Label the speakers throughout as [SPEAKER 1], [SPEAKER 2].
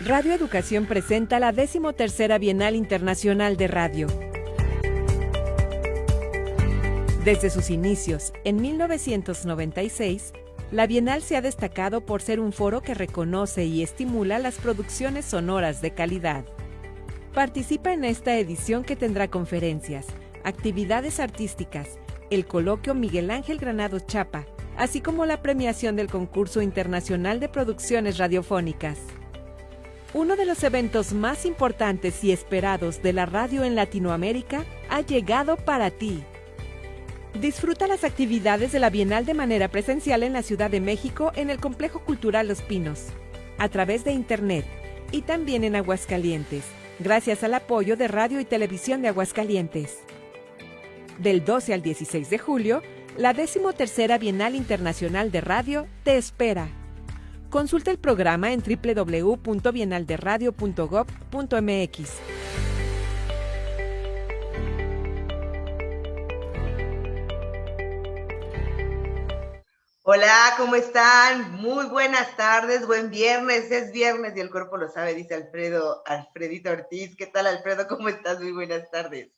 [SPEAKER 1] Radio Educación presenta la 13ª Bienal Internacional de Radio. Desde sus inicios, en 1996, la Bienal se ha destacado por ser un foro que reconoce y estimula las producciones sonoras de calidad. Participa en esta edición que tendrá conferencias, actividades artísticas, el coloquio Miguel Ángel Granados Chapa, así como la premiación del Concurso Internacional de Producciones Radiofónicas. Uno de los eventos más importantes y esperados de la radio en Latinoamérica ha llegado para ti. Disfruta las actividades de la Bienal de manera presencial en la Ciudad de México en el Complejo Cultural Los Pinos, a través de Internet y también en Aguascalientes, gracias al apoyo de Radio y Televisión de Aguascalientes. Del 12 al 16 de julio, la 13ª Bienal Internacional de Radio te espera. Consulta el programa en www.bienalderadio.gov.mx.
[SPEAKER 2] Hola, ¿cómo están? Muy buenas tardes, buen viernes, es viernes y el cuerpo lo sabe, dice Alfredito Ortiz. ¿Qué tal, Alfredo? ¿Cómo estás? Muy buenas tardes.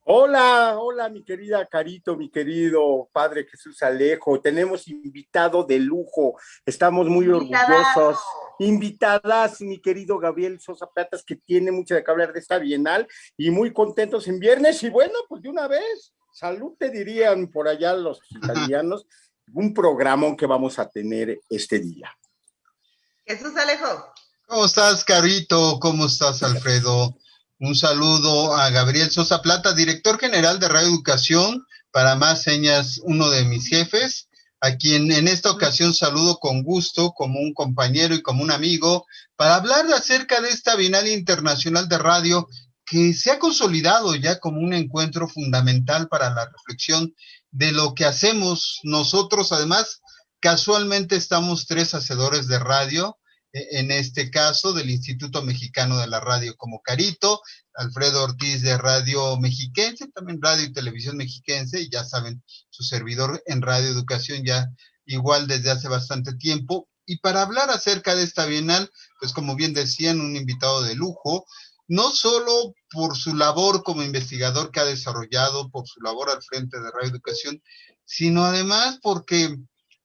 [SPEAKER 3] Hola, mi querida Carito, mi querido Padre Jesús Alejo. Tenemos invitado de lujo, estamos muy orgullosos. Invitadas, mi querido Gabriel Sosa Platas, que tiene mucho de qué hablar de esta Bienal, y muy contentos en viernes. Y bueno, pues de una vez, salud te dirían por allá los italianos, un programón que vamos a tener este día.
[SPEAKER 2] Jesús Alejo.
[SPEAKER 4] ¿Cómo estás, Carito? ¿Cómo estás, Alfredo? Un saludo a Gabriel Sosa Plata, director general de Radio Educación, para más señas, uno de mis jefes, a quien en esta ocasión saludo con gusto, como un compañero y como un amigo, para hablar acerca de esta Bienal Internacional de Radio, que se ha consolidado ya como un encuentro fundamental para la reflexión de lo que hacemos nosotros. Además, casualmente estamos tres hacedores de radio, en este caso del Instituto Mexicano de la Radio como Carito, Alfredo Ortiz de Radio Mexiquense, también Radio y Televisión Mexiquense, y ya saben, su servidor en Radio Educación ya igual desde hace bastante tiempo. Y para hablar acerca de esta Bienal, pues como bien decían, un invitado de lujo, no solo por su labor como investigador que ha desarrollado, por su labor al frente de Radio Educación, sino además porque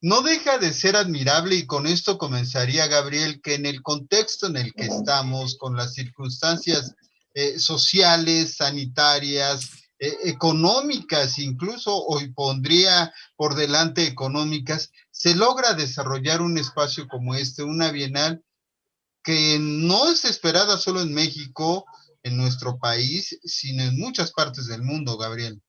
[SPEAKER 4] no deja de ser admirable, y con esto comenzaría, Gabriel, que en el contexto en el que estamos, con las circunstancias sociales, sanitarias, económicas, incluso hoy pondría por delante económicas, se logra desarrollar un espacio como este, una Bienal que no es esperada solo en México, en nuestro país, sino en muchas partes del mundo, Gabriel.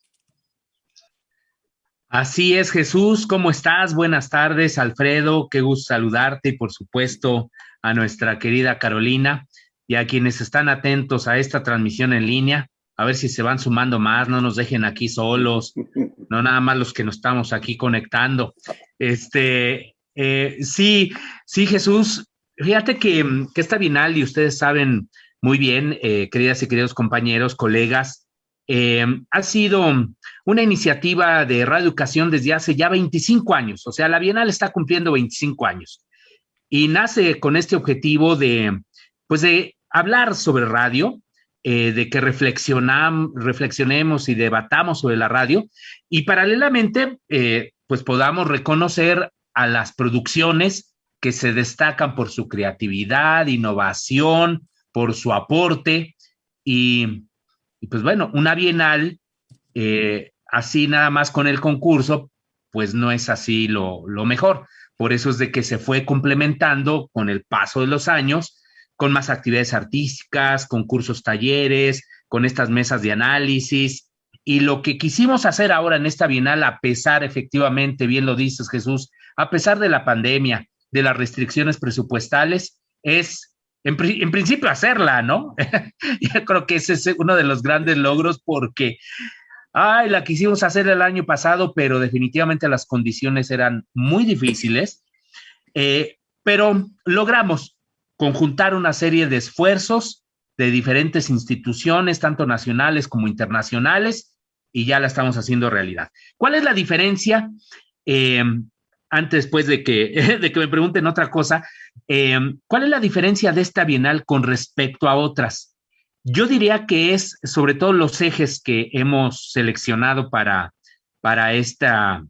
[SPEAKER 5] Así es, Jesús, ¿cómo estás? Buenas tardes, Alfredo, qué gusto saludarte, y por supuesto a nuestra querida Carolina y a quienes están atentos a esta transmisión en línea, a ver si se van sumando más, no nos dejen aquí solos, no nada más los que nos estamos aquí conectando. Sí, Jesús, fíjate que esta Bienal, y ustedes saben muy bien, queridas y queridos compañeros, colegas, ha sido una iniciativa de Radio Educación desde hace ya 25 años, o sea, la Bienal está cumpliendo 25 años, y nace con este objetivo de hablar sobre radio, de que reflexionemos y debatamos sobre la radio, y paralelamente, pues podamos reconocer a las producciones que se destacan por su creatividad, innovación, por su aporte, y pues bueno, una bienal, así nada más con el concurso, pues no es así lo mejor. Por eso es de que se fue complementando con el paso de los años, con más actividades artísticas, concursos, talleres, con estas mesas de análisis. Y lo que quisimos hacer ahora en esta bienal, a pesar, efectivamente, bien lo dices, Jesús, a pesar de la pandemia, de las restricciones presupuestales, es en principio hacerla, ¿no? Yo creo que ese es uno de los grandes logros, porque la quisimos hacer el año pasado, pero definitivamente las condiciones eran muy difíciles, pero logramos conjuntar una serie de esfuerzos de diferentes instituciones, tanto nacionales como internacionales, y ya la estamos haciendo realidad. ¿Cuál es la diferencia? Antes, pues, de que me pregunten otra cosa, ¿cuál es la diferencia de esta bienal con respecto a otras? Yo diría que es sobre todo los ejes que hemos seleccionado para esta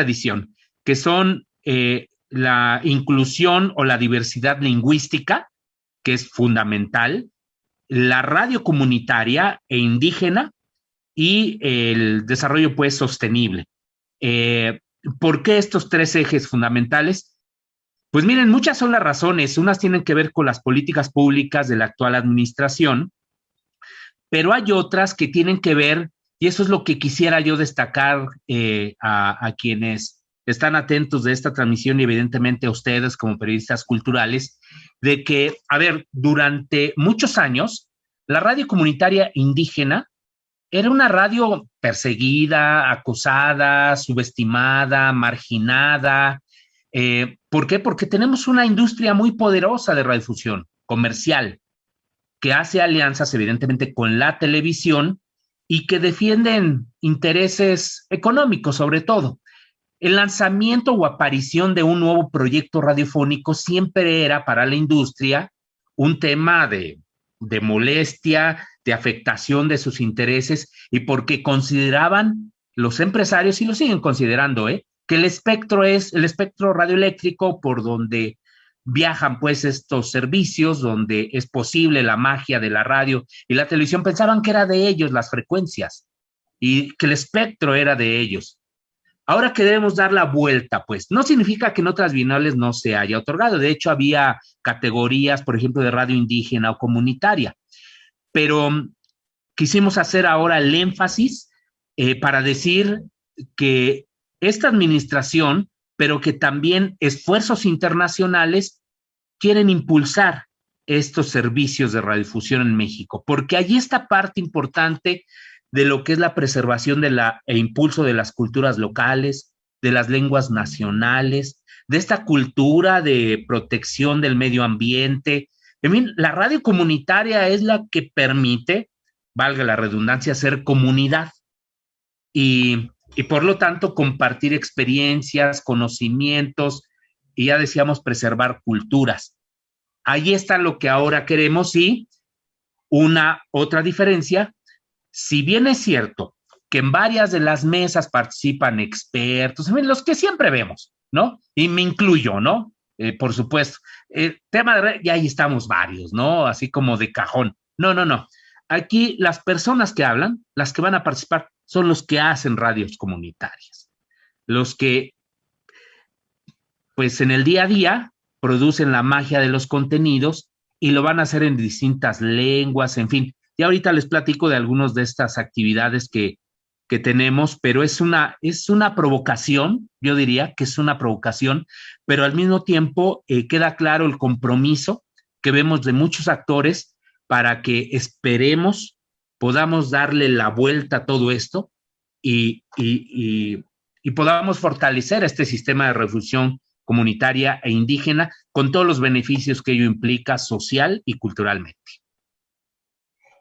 [SPEAKER 5] edición, que son la inclusión o la diversidad lingüística, que es fundamental, la radio comunitaria e indígena y el desarrollo, pues, sostenible. ¿Por qué estos tres ejes fundamentales? Pues miren, muchas son las razones. Unas tienen que ver con las políticas públicas de la actual administración, pero hay otras que tienen que ver, y eso es lo que quisiera yo destacar a quienes están atentos de esta transmisión y evidentemente a ustedes como periodistas culturales, de que, a ver, durante muchos años, la radio comunitaria indígena era una radio perseguida, acosada, subestimada, marginada. ¿Por qué? Porque tenemos una industria muy poderosa de radiodifusión comercial, que hace alianzas evidentemente con la televisión y que defienden intereses económicos sobre todo. El lanzamiento o aparición de un nuevo proyecto radiofónico siempre era para la industria un tema de molestia, de afectación de sus intereses, y porque consideraban los empresarios, y lo siguen considerando, que el espectro es el espectro radioeléctrico por donde viajan, pues, estos servicios, donde es posible la magia de la radio y la televisión. Pensaban que era de ellos las frecuencias y que el espectro era de ellos. Ahora que debemos dar la vuelta, pues, no significa que en otras bienales no se haya otorgado. De hecho, había categorías, por ejemplo, de radio indígena o comunitaria, pero quisimos hacer ahora el énfasis para decir que esta administración, pero que también esfuerzos internacionales quieren impulsar estos servicios de radiodifusión en México, porque allí está parte importante de lo que es la preservación e impulso de las culturas locales, de las lenguas nacionales, de esta cultura de protección del medio ambiente. En fin, la radio comunitaria es la que permite, valga la redundancia, ser comunidad y por lo tanto compartir experiencias, conocimientos y, ya decíamos, preservar culturas. Ahí está lo que ahora queremos. Y una otra diferencia, si bien es cierto que en varias de las mesas participan expertos, en fin, los que siempre vemos, ¿no? Y me incluyo, ¿no? Por supuesto. Tema de y ahí estamos varios, ¿no? Así como de cajón. No. Aquí las personas que hablan, las que van a participar, son los que hacen radios comunitarias, los que, pues, en el día a día producen la magia de los contenidos y lo van a hacer en distintas lenguas, en fin. Y ahorita les platico de algunas de estas actividades que tenemos, pero es una provocación, yo diría que es una provocación, pero al mismo tiempo queda claro el compromiso que vemos de muchos actores para que esperemos podamos darle la vuelta a todo esto y podamos fortalecer este sistema de radiodifusión comunitaria e indígena con todos los beneficios que ello implica social y culturalmente.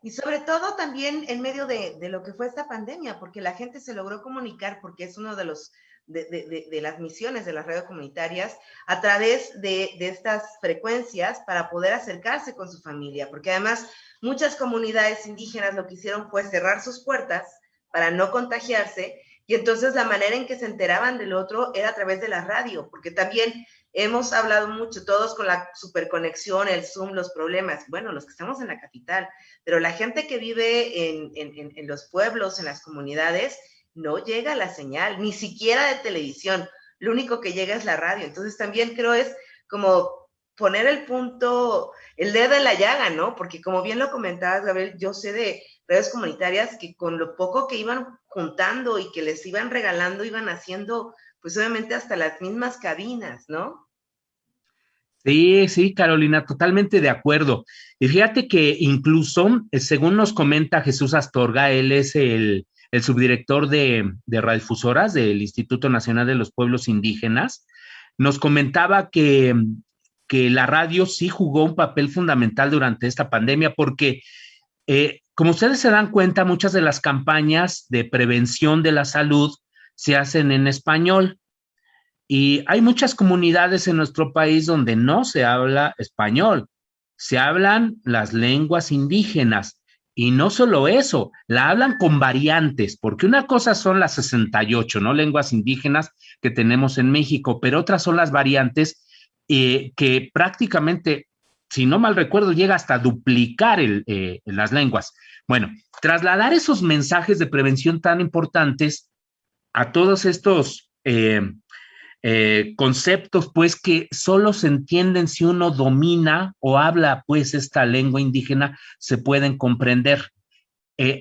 [SPEAKER 2] Y sobre todo también en medio de lo que fue esta pandemia, porque la gente se logró comunicar, porque es uno de las misiones de las radios comunitarias, a través de estas frecuencias para poder acercarse con su familia, porque además muchas comunidades indígenas lo que hicieron fue cerrar sus puertas para no contagiarse, y entonces la manera en que se enteraban del otro era a través de la radio, porque también hemos hablado mucho, todos con la superconexión, el Zoom, los problemas, bueno, los que estamos en la capital, pero la gente que vive en los pueblos, en las comunidades, no llega la señal, ni siquiera de televisión, lo único que llega es la radio. Entonces también creo es como poner el punto, el dedo en la llaga, ¿no? Porque como bien lo comentabas, Gabriel, yo sé de redes comunitarias que con lo poco que iban juntando y que les iban regalando, iban haciendo, pues obviamente hasta las mismas cabinas, ¿no?
[SPEAKER 5] Sí, sí, Carolina, totalmente de acuerdo. Y fíjate que incluso, según nos comenta Jesús Astorga, él es el subdirector de radiodifusoras del Instituto Nacional de los Pueblos Indígenas, nos comentaba que la radio sí jugó un papel fundamental durante esta pandemia porque, como ustedes se dan cuenta, muchas de las campañas de prevención de la salud se hacen en español. Y hay muchas comunidades en nuestro país donde no se habla español, se hablan las lenguas indígenas. Y no solo eso, la hablan con variantes, porque una cosa son las 68, ¿no? Lenguas indígenas que tenemos en México, pero otras son las variantes que prácticamente, si no mal recuerdo, llega hasta duplicar las lenguas. Bueno, trasladar esos mensajes de prevención tan importantes a todos estos conceptos, pues, que solo se entienden si uno domina o habla, pues, esta lengua indígena, se pueden comprender.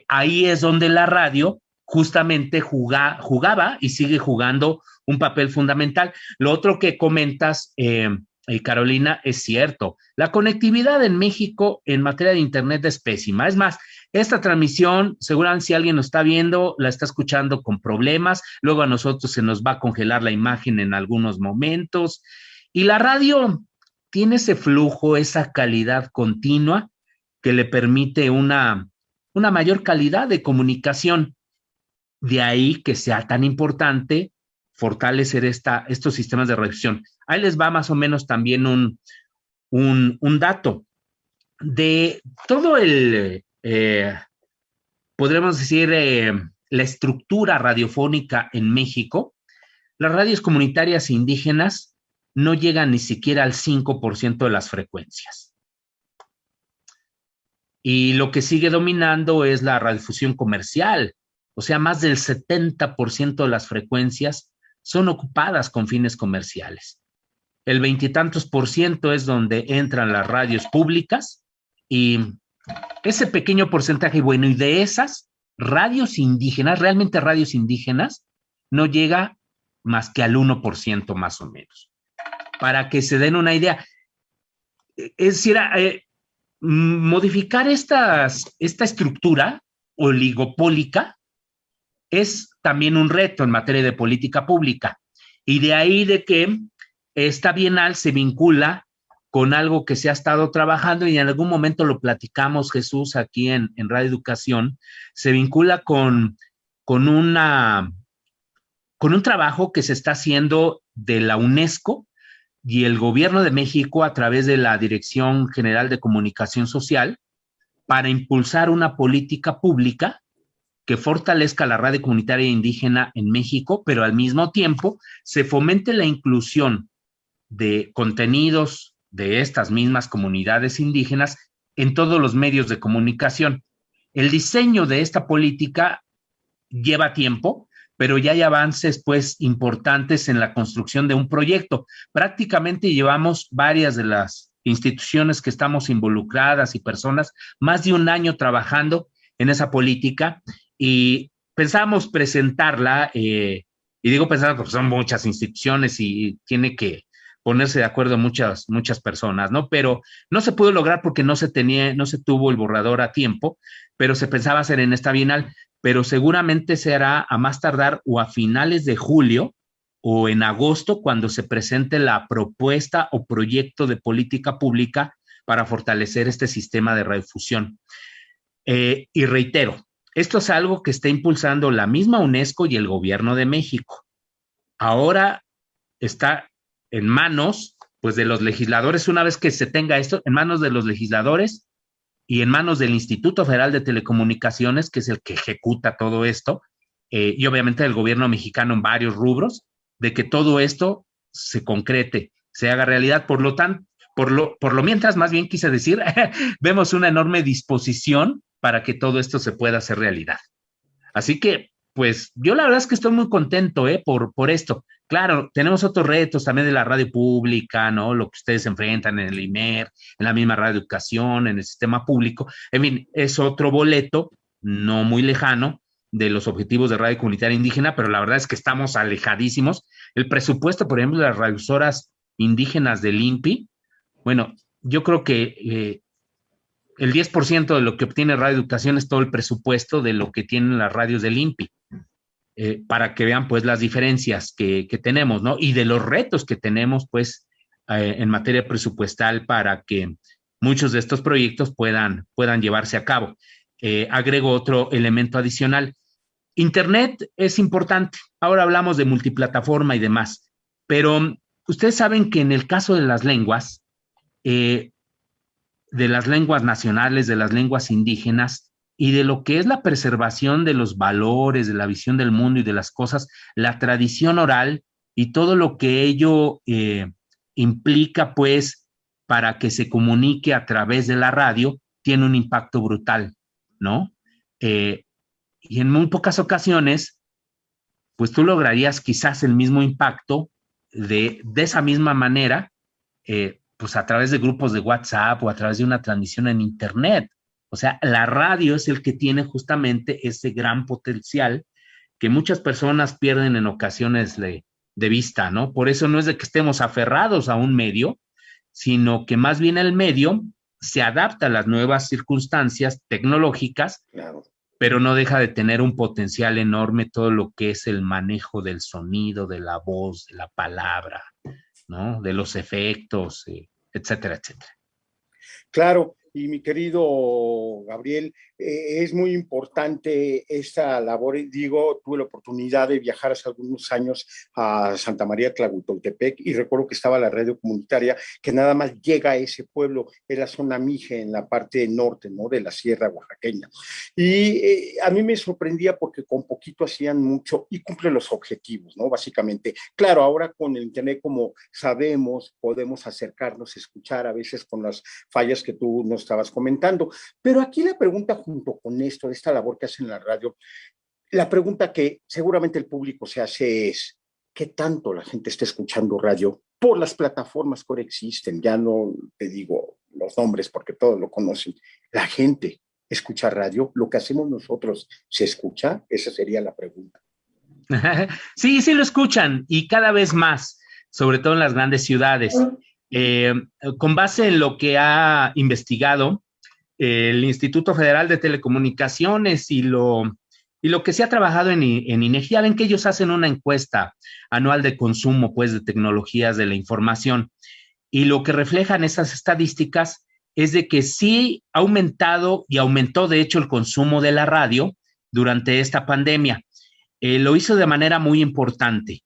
[SPEAKER 5] Ahí es donde la radio justamente jugaba y sigue jugando un papel fundamental. Lo otro que comentas, Carolina, es cierto. La conectividad en México en materia de Internet es pésima. Es más, esta transmisión, seguramente si alguien nos está viendo, la está escuchando con problemas, luego a nosotros se nos va a congelar la imagen en algunos momentos, y la radio tiene ese flujo, esa calidad continua que le permite una mayor calidad de comunicación. De ahí que sea tan importante fortalecer estos sistemas de recepción. Ahí les va más o menos también un dato de todo podremos decir, la estructura radiofónica en México. Las radios comunitarias indígenas no llegan ni siquiera al 5% de las frecuencias. Y lo que sigue dominando es la radiodifusión comercial. O sea, más del 70% de las frecuencias son ocupadas con fines comerciales. El 20 y tantos por ciento es donde entran las radios públicas, y ese pequeño porcentaje, bueno, y de esas radios indígenas, realmente radios indígenas, no llega más que al 1% más o menos. Para que se den una idea. Es decir, modificar esta estructura oligopólica es también un reto en materia de política pública. Y de ahí de que esta bienal se vincula con algo que se ha estado trabajando, y en algún momento lo platicamos, Jesús, aquí en Radio Educación, se vincula con un trabajo que se está haciendo de la UNESCO y el Gobierno de México a través de la Dirección General de Comunicación Social para impulsar una política pública que fortalezca la radio comunitaria indígena en México, pero al mismo tiempo se fomente la inclusión de contenidos de estas mismas comunidades indígenas en todos los medios de comunicación. El diseño de esta política lleva tiempo, pero ya hay avances, pues, importantes en la construcción de un proyecto. Prácticamente llevamos varias de las instituciones que estamos involucradas y personas más de un año trabajando en esa política, y pensábamos presentarla, y digo pensar porque son muchas instituciones y tiene que ponerse de acuerdo muchas personas, ¿no? Pero no se pudo lograr porque no se tuvo el borrador a tiempo, pero se pensaba hacer en esta bienal, pero seguramente se hará a más tardar o a finales de julio o en agosto, cuando se presente la propuesta o proyecto de política pública para fortalecer este sistema de radiodifusión. Y reitero, esto es algo que está impulsando la misma UNESCO y el Gobierno de México. Ahora está en manos, pues, de los legisladores. Una vez que se tenga esto, en manos de los legisladores y en manos del Instituto Federal de Telecomunicaciones, que es el que ejecuta todo esto, y obviamente del gobierno mexicano en varios rubros, de que todo esto se concrete, se haga realidad. Por lo tanto, por lo mientras, más bien quise decir, vemos una enorme disposición para que todo esto se pueda hacer realidad. Así que, pues, yo la verdad es que estoy muy contento, por esto. Claro, tenemos otros retos también de la radio pública, ¿no? Lo que ustedes enfrentan en el IMER, en la misma Radio Educación, en el sistema público. En fin, es otro boleto, no muy lejano, de los objetivos de radio comunitaria indígena, pero la verdad es que estamos alejadísimos. El presupuesto, por ejemplo, de las radiosoras indígenas del INPI, bueno, yo creo que el 10% de lo que obtiene Radio Educación es todo el presupuesto de lo que tienen las radios del INPI, para que vean, pues, las diferencias que tenemos, ¿no? Y de los retos que tenemos, pues, en materia presupuestal para que muchos de estos proyectos puedan llevarse a cabo. Agrego otro elemento adicional. Internet es importante. Ahora hablamos de multiplataforma y demás, pero ustedes saben que en el caso de las lenguas nacionales, de las lenguas indígenas y de lo que es la preservación de los valores, de la visión del mundo y de las cosas, la tradición oral y todo lo que ello implica, pues, para que se comunique a través de la radio, tiene un impacto brutal, ¿no? Y en muy pocas ocasiones, pues tú lograrías quizás el mismo impacto de esa misma manera, pues a través de grupos de WhatsApp o a través de una transmisión en Internet. O sea, la radio es el que tiene justamente ese gran potencial que muchas personas pierden en ocasiones de vista, ¿no? Por eso no es de que estemos aferrados a un medio, sino que más bien el medio se adapta a las nuevas circunstancias tecnológicas,
[SPEAKER 3] Claro.
[SPEAKER 5] pero no deja de tener un potencial enorme todo lo que es el manejo del sonido, de la voz, de la palabra, ¿no? De los efectos, etcétera, etcétera.
[SPEAKER 3] Claro, y mi querido Gabriel, es muy importante esta labor. Digo, tuve la oportunidad de viajar hace algunos años a Santa María Tlahuitoltepec y recuerdo que estaba la radio comunitaria que nada más llega a ese pueblo, es la zona Mije, en la parte norte, ¿no?, de la sierra oaxaqueña. Y a mí me sorprendía porque con poquito hacían mucho y cumplen los objetivos, ¿no? Básicamente. Claro, ahora con el internet, como sabemos, podemos acercarnos, escuchar a veces con las fallas que tú nos estabas comentando. Pero aquí la pregunta junto con esto, de esta labor que hacen en la radio, la pregunta que seguramente el público se hace es, ¿qué tanto la gente está escuchando radio por las plataformas que ahora existen? Ya no te digo los nombres porque todos lo conocen. La gente escucha radio, lo que hacemos nosotros, ¿se escucha? Esa sería la pregunta.
[SPEAKER 5] Sí, sí lo escuchan y cada vez más, sobre todo en las grandes ciudades. Con base en lo que ha investigado el Instituto Federal de Telecomunicaciones y lo que se ha trabajado en INEGI, ya ven que ellos hacen una encuesta anual de consumo, pues, de tecnologías de la información, y lo que reflejan esas estadísticas es de que sí ha aumentado y aumentó, de hecho, el consumo de la radio durante esta pandemia. Lo hizo de manera muy importante.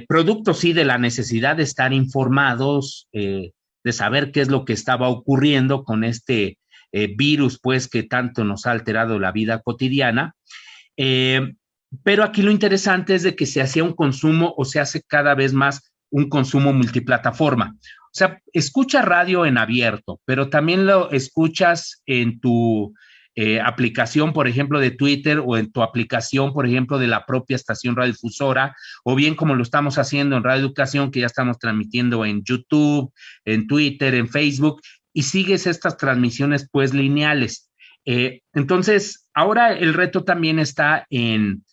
[SPEAKER 5] Producto, sí, de la necesidad de estar informados, de saber qué es lo que estaba ocurriendo con este virus, pues, que tanto nos ha alterado la vida cotidiana. Pero aquí lo interesante es de que se hacía un consumo, o se hace cada vez más un consumo multiplataforma. O sea, escuchas radio en abierto, pero también lo escuchas en tu aplicación, por ejemplo, de Twitter, o en tu aplicación, por ejemplo, de la propia estación radiodifusora, o bien como lo estamos haciendo en Radio Educación, que ya estamos transmitiendo en YouTube, en Twitter, en Facebook, y sigues estas transmisiones, pues, lineales. Entonces, ahora el reto también está en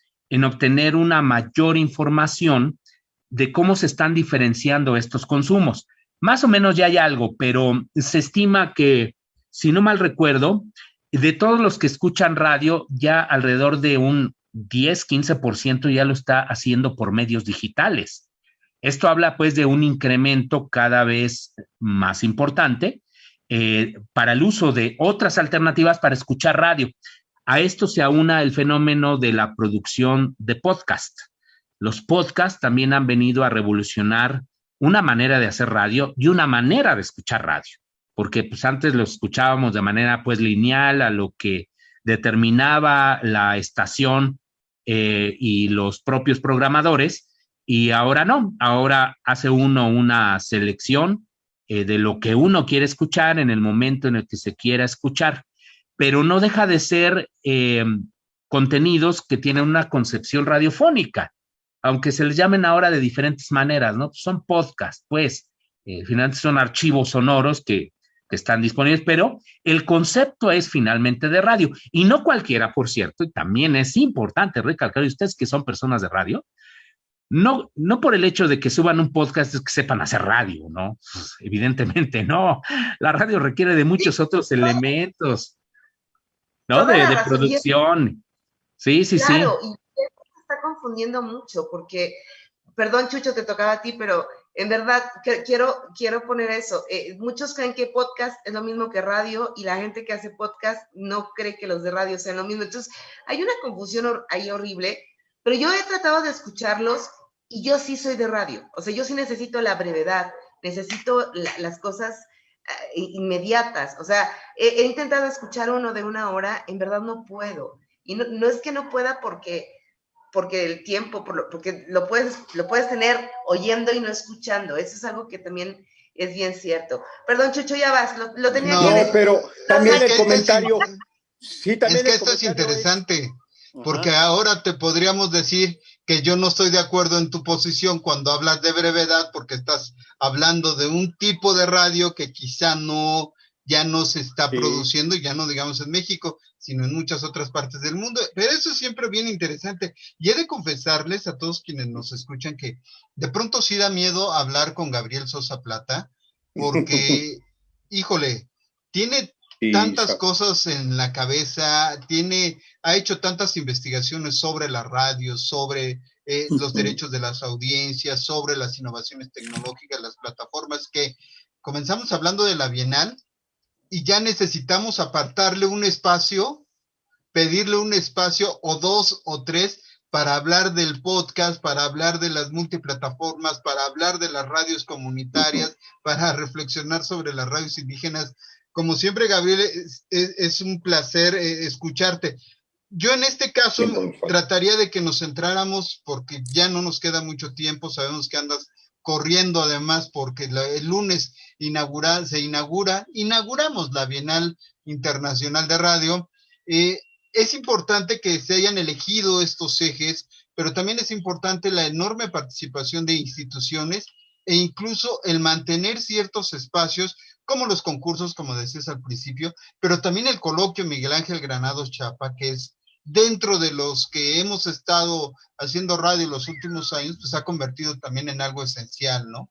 [SPEAKER 5] obtener una mayor información de cómo se están diferenciando estos consumos. Más o menos ya hay algo, pero se estima que, si no mal recuerdo, de todos los que escuchan radio, ya alrededor de un 10-15% ya lo está haciendo por medios digitales. Esto habla, pues, de un incremento cada vez más importante para el uso de otras alternativas para escuchar radio. A esto se aúna el fenómeno de la producción de podcast. Los podcasts también han venido a revolucionar una manera de hacer radio y una manera de escuchar radio, porque, pues, antes lo escuchábamos de manera, pues, lineal, a lo que determinaba la estación y los propios programadores, y ahora no, ahora hace uno una selección de lo que uno quiere escuchar en el momento en el que se quiera escuchar, pero no deja de ser contenidos que tienen una concepción radiofónica, aunque se les llamen ahora de diferentes maneras, ¿no? Son podcasts, pues, finalmente son archivos sonoros que están disponibles, pero el concepto es finalmente de radio, y no cualquiera, por cierto, y también es importante recalcar, ustedes que son personas de radio, no por el hecho de que suban un podcast es que sepan hacer radio, ¿no? Pues, evidentemente no, la radio requiere de muchos otros elementos, ¿no? De producción. Sí.
[SPEAKER 2] Claro, y eso se está confundiendo mucho, porque, perdón, Chucho, te tocaba a ti, pero en verdad quiero poner eso. Muchos creen que podcast es lo mismo que radio, y la gente que hace podcast no cree que los de radio sean lo mismo. Entonces, hay una confusión ahí horrible, pero yo he tratado de escucharlos, y yo sí soy de radio. O sea, yo sí necesito la brevedad, necesito las cosas inmediatas. O sea, he intentado escuchar uno de 1 hora, en verdad no puedo. Y no es que no pueda porque el tiempo, porque lo puedes tener oyendo y no escuchando. Eso es algo que también es bien cierto. Perdón, Chucho, ya vas, lo tenía que decir.
[SPEAKER 3] No, pero también el comentario. Sí, también
[SPEAKER 4] es que esto es interesante, porque ahora te podríamos decir que yo no estoy de acuerdo en tu posición cuando hablas de brevedad, porque estás hablando de un tipo de radio que quizá ya no se está produciendo, ya no digamos en México, sino en muchas otras partes del mundo. Pero eso es siempre bien interesante. Y he de confesarles a todos quienes nos escuchan que de pronto sí da miedo hablar con Gabriel Sosa Plata, porque, híjole, tiene tantas cosas en la cabeza, ha hecho tantas investigaciones sobre la radio, sobre los derechos de las audiencias, sobre las innovaciones tecnológicas, las plataformas, que comenzamos hablando de la Bienal, y ya necesitamos apartarle un espacio, pedirle un espacio o 2 o 3 para hablar del podcast, para hablar de las multiplataformas, para hablar de las radios comunitarias, para reflexionar sobre las radios indígenas. Como siempre, Gabriel, es un placer escucharte. Yo en este caso trataría de que nos centráramos, porque ya no nos queda mucho tiempo, sabemos que andas corriendo además, porque el lunes inauguramos la Bienal Internacional de Radio. Es importante que se hayan elegido estos ejes, pero también es importante la enorme participación de instituciones e incluso el mantener ciertos espacios como los concursos, como decías al principio, pero también el coloquio Miguel Ángel Granados Chapa, que es dentro de los que hemos estado haciendo radio los últimos años, pues ha convertido también en algo esencial, ¿no?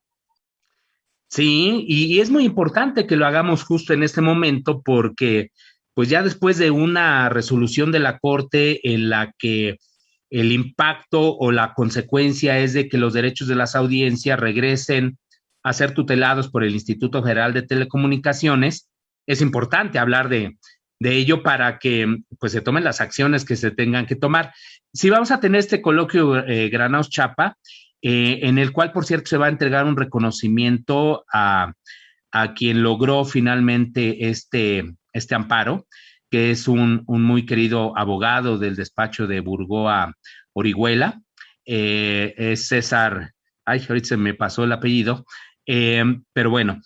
[SPEAKER 5] Sí, y es muy importante que lo hagamos justo en este momento, porque pues ya después de una resolución de la Corte en la que el impacto o la consecuencia es de que los derechos de las audiencias regresen a ser tutelados por el Instituto Federal de Telecomunicaciones, es importante hablar de ello para que pues se tomen las acciones que se tengan que tomar. Si vamos a tener este coloquio Granados Chapa, en el cual, por cierto, se va a entregar un reconocimiento a quien logró finalmente este amparo, que es un muy querido abogado del despacho de Burgoa Orihuela, es César, ahorita se me pasó el apellido, pero bueno,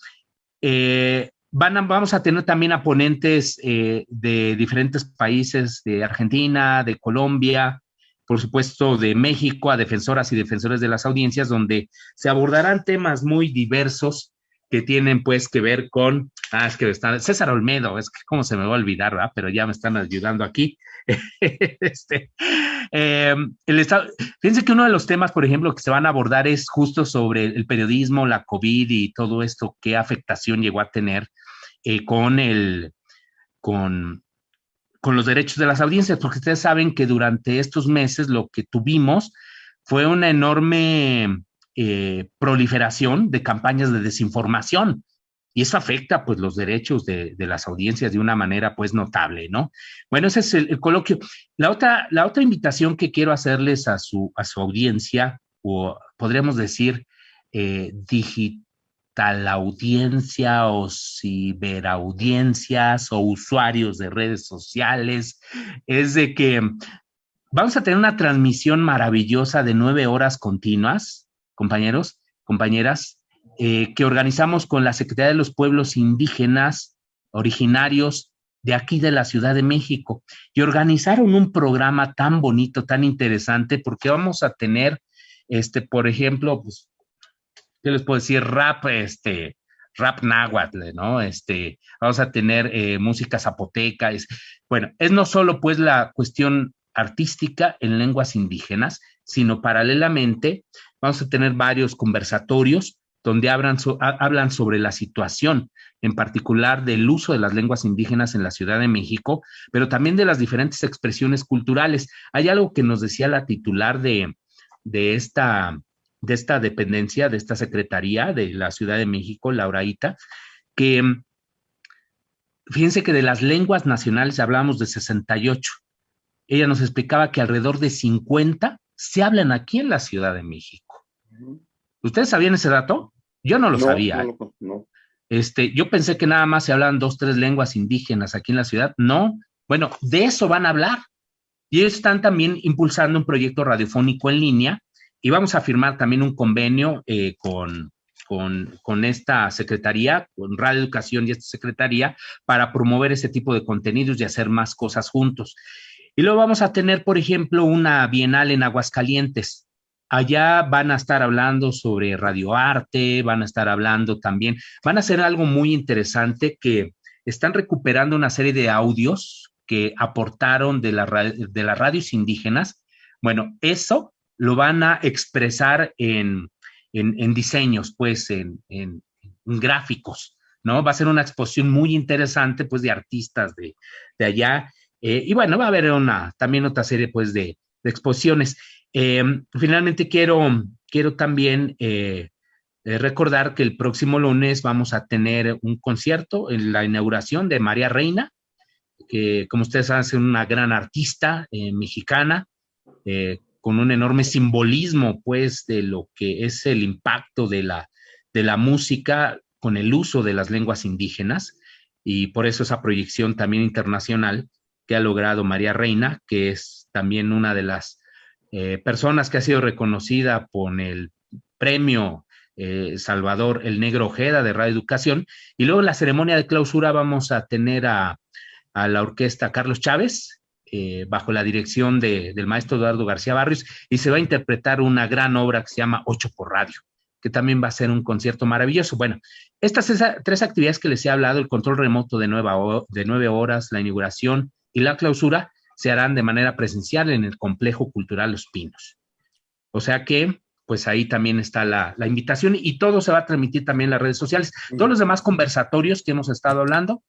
[SPEAKER 5] vamos a tener también a ponentes de diferentes países, de Argentina, de Colombia, por supuesto de México, a defensoras y defensores de las audiencias, donde se abordarán temas muy diversos que tienen pues que ver con, es que está César Olmedo, es que cómo se me va a olvidar, ¿verdad? Pero ya me están ayudando aquí. Fíjense que uno de los temas, por ejemplo, que se van a abordar es justo sobre el periodismo, la COVID y todo esto, qué afectación llegó a tener con los derechos de las audiencias, porque ustedes saben que durante estos meses lo que tuvimos fue una enorme proliferación de campañas de desinformación, y eso afecta pues los derechos de las audiencias de una manera pues notable, ¿no? Bueno, ese es el coloquio. La otra invitación que quiero hacerles a su audiencia, o podríamos decir digital audiencia o ciberaudiencias o usuarios de redes sociales, es de que vamos a tener una transmisión maravillosa de 9 horas continuas, compañeros, compañeras, que organizamos con la Secretaría de los Pueblos Indígenas originarios de aquí de la Ciudad de México, y organizaron un programa tan bonito, tan interesante, porque vamos a tener, por ejemplo, pues, ¿qué les puedo decir? Rap náhuatl, ¿no? Vamos a tener música zapoteca. Bueno, es no solo pues la cuestión artística en lenguas indígenas, sino paralelamente vamos a tener varios conversatorios donde hablan sobre la situación, en particular del uso de las lenguas indígenas en la Ciudad de México, pero también de las diferentes expresiones culturales. Hay algo que nos decía la titular de esta dependencia, de esta secretaría de la Ciudad de México, Lauraita, que fíjense que de las lenguas nacionales hablábamos de 68. Ella nos explicaba que alrededor de 50 se hablan aquí en la Ciudad de México. ¿Ustedes sabían ese dato? Yo no lo sabía.
[SPEAKER 3] No.
[SPEAKER 5] Yo pensé que nada más se hablan 2, 3 lenguas indígenas aquí en la ciudad. No. Bueno, de eso van a hablar. Y ellos están también impulsando un proyecto radiofónico en línea, y vamos a firmar también un convenio con esta secretaría, con Radio Educación y esta secretaría, para promover ese tipo de contenidos y hacer más cosas juntos. Y luego vamos a tener, por ejemplo, una bienal en Aguascalientes. Allá van a estar hablando sobre radioarte, van a estar hablando también, van a hacer algo muy interesante, que están recuperando una serie de audios que aportaron de las radios indígenas. Bueno, eso lo van a expresar en diseños, pues en gráficos, ¿no? Va a ser una exposición muy interesante, pues, de artistas de allá. Y bueno, va a haber también otra serie, pues, de exposiciones. Finalmente quiero también recordar que el próximo lunes vamos a tener un concierto en la inauguración de María Reina, que, como ustedes saben, es una gran artista mexicana, con un enorme simbolismo, pues, de lo que es el impacto de la música con el uso de las lenguas indígenas, y por eso esa proyección también internacional que ha logrado María Reina, que es también una de las personas que ha sido reconocida por el premio Salvador el Negro Ojeda de Radio Educación. Y luego en la ceremonia de clausura vamos a tener a la orquesta Carlos Chávez, bajo la dirección del maestro Eduardo García Barrios, y se va a interpretar una gran obra que se llama 8 por Radio, que también va a ser un concierto maravilloso. Bueno, estas 3 actividades que les he hablado, el control remoto de 9 horas, la inauguración y la clausura, se harán de manera presencial en el Complejo Cultural Los Pinos. O sea que, pues ahí también está la invitación, y todo se va a transmitir también en las redes sociales. Todos los demás conversatorios que hemos estado hablando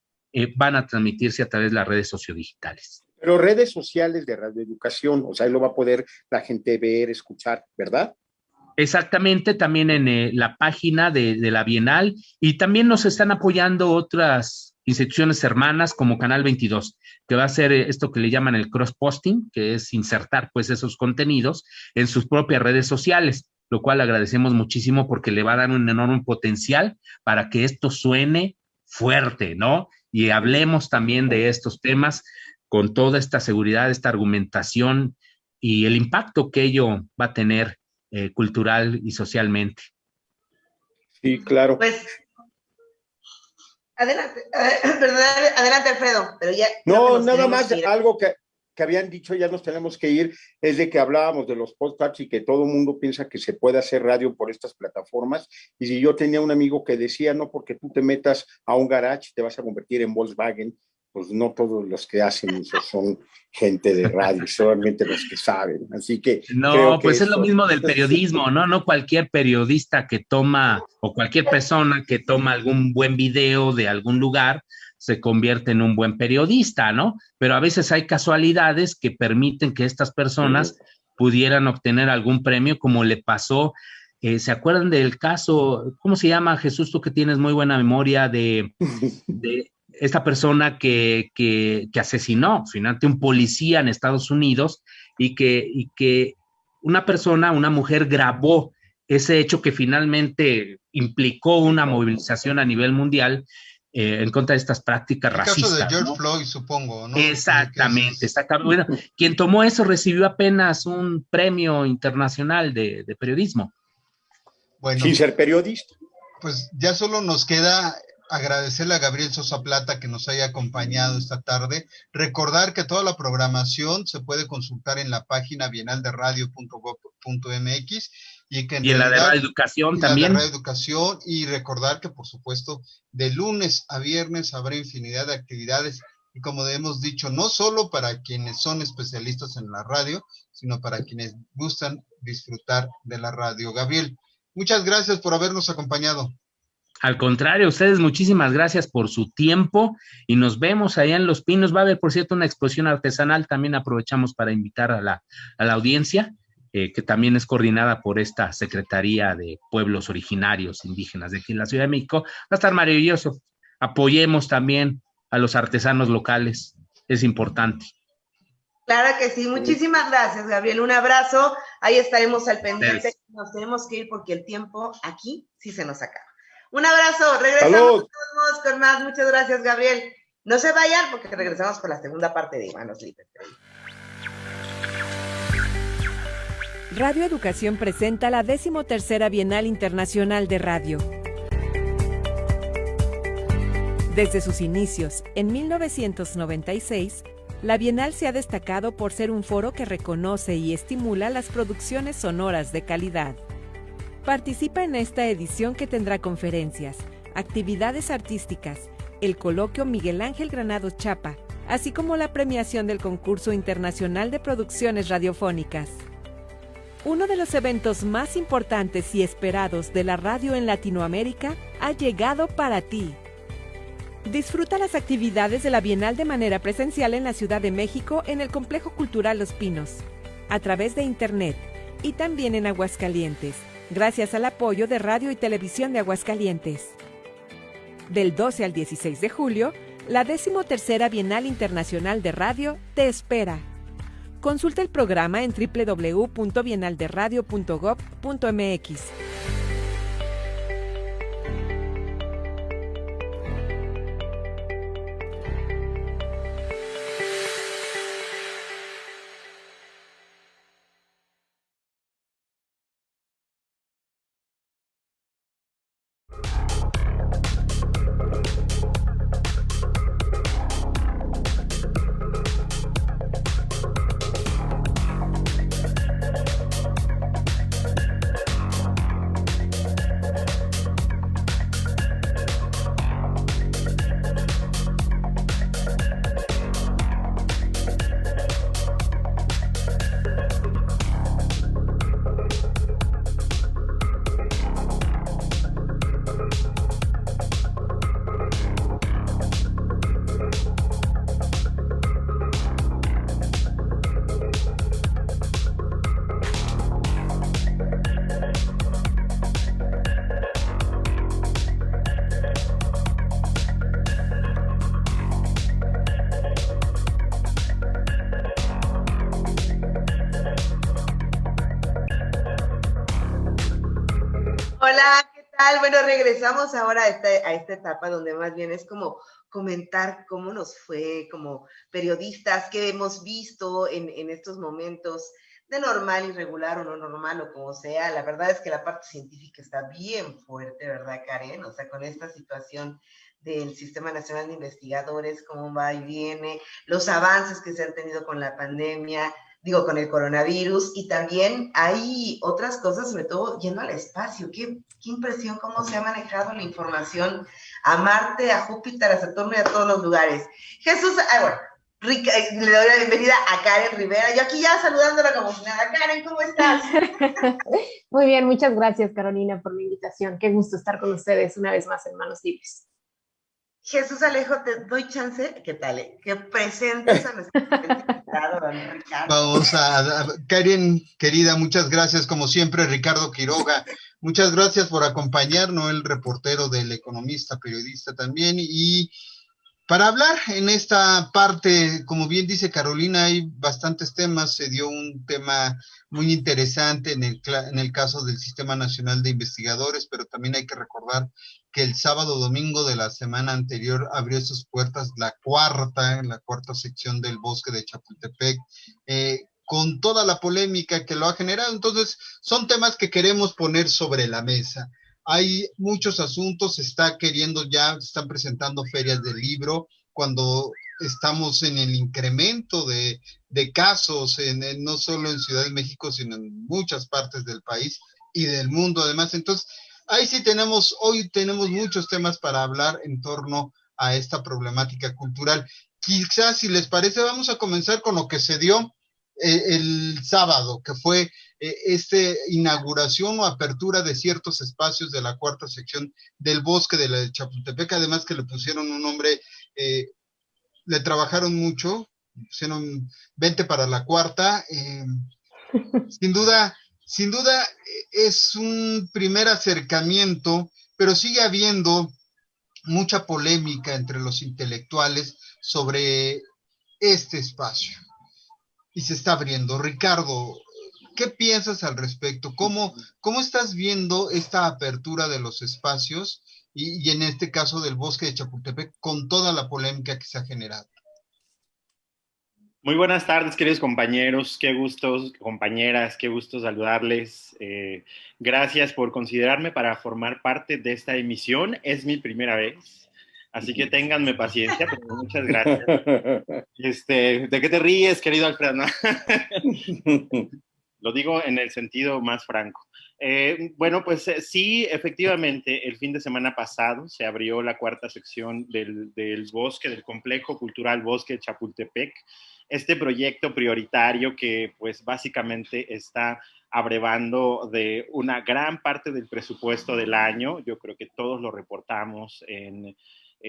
[SPEAKER 5] van a transmitirse a través de las redes sociodigitales.
[SPEAKER 3] Pero redes sociales de Radio Educación, o sea, ahí lo va a poder la gente ver, escuchar, ¿verdad?
[SPEAKER 5] Exactamente, también en la página de la Bienal, y también nos están apoyando otras instituciones hermanas como Canal 22, que va a hacer esto que le llaman el cross-posting, que es insertar pues esos contenidos en sus propias redes sociales, lo cual agradecemos muchísimo, porque le va a dar un enorme potencial para que esto suene fuerte, ¿no? Y hablemos también de estos temas con toda esta seguridad, esta argumentación y el impacto que ello va a tener cultural y socialmente.
[SPEAKER 3] Sí, claro.
[SPEAKER 2] Pues, adelante, perdón, adelante, Alfredo, pero ya.
[SPEAKER 3] No, nada más, algo que habían dicho, ya nos tenemos que ir, es de que hablábamos de los podcasts y que todo el mundo piensa que se puede hacer radio por estas plataformas. Y si yo tenía un amigo que decía, no, porque tú te metas a un garage te vas a convertir en Volkswagen. Pues no todos los que hacen eso son gente de radio, solamente los que saben. Así que
[SPEAKER 5] no, pues es lo mismo del periodismo, ¿no? No cualquier periodista que toma, o cualquier persona que toma algún buen video de algún lugar se convierte en un buen periodista, ¿no? Pero a veces hay casualidades que permiten que estas personas pudieran obtener algún premio, como le pasó. ¿Se acuerdan del caso? ¿Cómo se llama, Jesús? Tú que tienes muy buena memoria de esta persona que asesinó finalmente un policía en Estados Unidos, y que una mujer grabó ese hecho que finalmente implicó una movilización a nivel mundial, en contra de estas prácticas racistas.
[SPEAKER 4] El caso de George
[SPEAKER 5] ¿no?
[SPEAKER 4] Floyd, supongo, ¿no?
[SPEAKER 5] Exactamente, exactamente. Bueno, quien tomó eso recibió apenas un premio internacional de periodismo.
[SPEAKER 3] Bueno, sin ser periodista.
[SPEAKER 4] Pues ya solo nos queda agradecerle a Gabriel Sosa Plata que nos haya acompañado esta tarde. Recordar que toda la programación se puede consultar en la página bienalderadio.gov.mx y que
[SPEAKER 5] en la de Radio Educación también.
[SPEAKER 4] La de Radio Educación, y recordar que, por supuesto, de lunes a viernes habrá infinidad de actividades. Y como hemos dicho, no solo para quienes son especialistas en la radio, sino para quienes gustan disfrutar de la radio. Gabriel, muchas gracias por habernos acompañado.
[SPEAKER 5] Al contrario, ustedes muchísimas gracias por su tiempo y nos vemos allá en Los Pinos. Va a haber, por cierto, una exposición artesanal. También aprovechamos para invitar a la audiencia, que también es coordinada por esta Secretaría de Pueblos Originarios Indígenas de aquí en la Ciudad de México. Va a estar maravilloso. Apoyemos también a los artesanos locales. Es importante.
[SPEAKER 2] Claro que sí, muchísimas gracias, Gabriel, un abrazo, ahí estaremos al pendiente, nos tenemos que ir porque el tiempo aquí sí se nos acaba. Un abrazo, regresamos todos con más, muchas gracias, Gabriel. No se vayan porque regresamos con la segunda parte de Manos Libres.
[SPEAKER 1] Radio Educación presenta la 13ª Bienal Internacional de Radio. Desde sus inicios, en 1996, la Bienal se ha destacado por ser un foro que reconoce y estimula las producciones sonoras de calidad. Participa en esta edición que tendrá conferencias, actividades artísticas, el coloquio Miguel Ángel Granados Chapa, así como la premiación del Concurso Internacional de Producciones Radiofónicas. Uno de los eventos más importantes y esperados de la radio en Latinoamérica ha llegado para ti. Disfruta las actividades de la Bienal de manera presencial en la Ciudad de México en el Complejo Cultural Los Pinos, a través de Internet y también en Aguascalientes, gracias al apoyo de Radio y Televisión de Aguascalientes. Del 12 al 16 de julio, la 13ª Bienal Internacional de Radio te espera. Consulta el programa en www.bienalderadio.gov.mx.
[SPEAKER 2] Hola, ¿qué tal? Bueno, regresamos ahora a esta etapa donde más bien es como comentar cómo nos fue como periodistas, qué hemos visto en estos momentos de normal, irregular o no normal o como sea. La verdad es que la parte científica está bien fuerte, ¿verdad, Karen? O sea, con esta situación del Sistema Nacional de Investigadores, cómo va y viene, los avances que se han tenido con la pandemia, con el coronavirus, y también hay otras cosas, sobre todo yendo al espacio. Qué impresión cómo se ha manejado la información a Marte, a Júpiter, a Saturno y a todos los lugares. Jesús, bueno, le doy la bienvenida a Karen Rivera. Yo aquí ya saludándola como si nada. Karen, ¿cómo estás?
[SPEAKER 6] Muy bien, muchas gracias, Carolina, por la invitación. Qué gusto estar con ustedes una vez más en Manos Libres.
[SPEAKER 2] Jesús Alejo, te doy chance, ¿qué tal? Que presentes a nuestro invitado, don Ricardo.
[SPEAKER 4] Vamos a Karen, querida, muchas gracias, como siempre, Ricardo Quiroga. Muchas gracias por acompañarnos, el reportero del Economista, periodista también, y Para hablar en esta parte, como bien dice Carolina, hay bastantes temas. Se dio un tema muy interesante en el caso del Sistema Nacional de Investigadores, pero también hay que recordar que el sábado domingo de la semana anterior abrió sus puertas la cuarta sección del Bosque de Chapultepec, con toda la polémica que lo ha generado. Entonces, son temas que queremos poner sobre la mesa. Hay muchos asuntos, se están presentando ferias del libro, cuando estamos en el incremento de casos, no solo en Ciudad de México, sino en muchas partes del país y del mundo además. Entonces, hoy tenemos muchos temas para hablar en torno a esta problemática cultural. Quizás, si les parece, vamos a comenzar con lo que se dio el sábado, que fue inauguración o apertura de ciertos espacios de la cuarta sección del Bosque de la Chapultepec, además que le pusieron un nombre, le trabajaron mucho, pusieron 20 para la cuarta. Sin duda es un primer acercamiento, pero sigue habiendo mucha polémica entre los intelectuales sobre este espacio. Y se está abriendo. Ricardo, ¿qué piensas al respecto? ¿Cómo estás viendo esta apertura de los espacios y en este caso del Bosque de Chapultepec con toda la polémica que se ha generado?
[SPEAKER 7] Muy buenas tardes, queridos compañeros, qué gustos, compañeras, qué gusto saludarles. Gracias por considerarme para formar parte de esta emisión. Es mi primera vez, así que ténganme paciencia, pero muchas gracias. ¿De qué te ríes, querido Alfredo? Lo digo en el sentido más franco. Bueno, pues sí, efectivamente, el fin de semana pasado se abrió la cuarta sección del bosque, del complejo cultural Bosque de Chapultepec, este proyecto prioritario que pues básicamente está abrevando de una gran parte del presupuesto del año. Yo creo que todos lo reportamos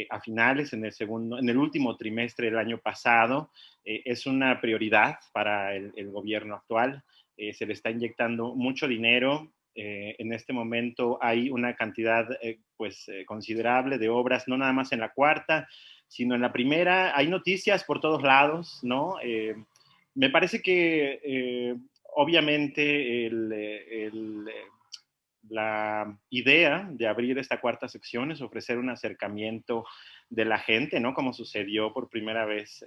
[SPEAKER 7] a finales, en el último trimestre del año pasado. Es una prioridad para el gobierno actual. Se le está inyectando mucho dinero. En este momento hay una cantidad considerable de obras, no nada más en la cuarta, sino en la primera. Hay noticias por todos lados, ¿no? Me parece que obviamente la idea de abrir esta cuarta sección es ofrecer un acercamiento de la gente, ¿no? Como sucedió por primera vez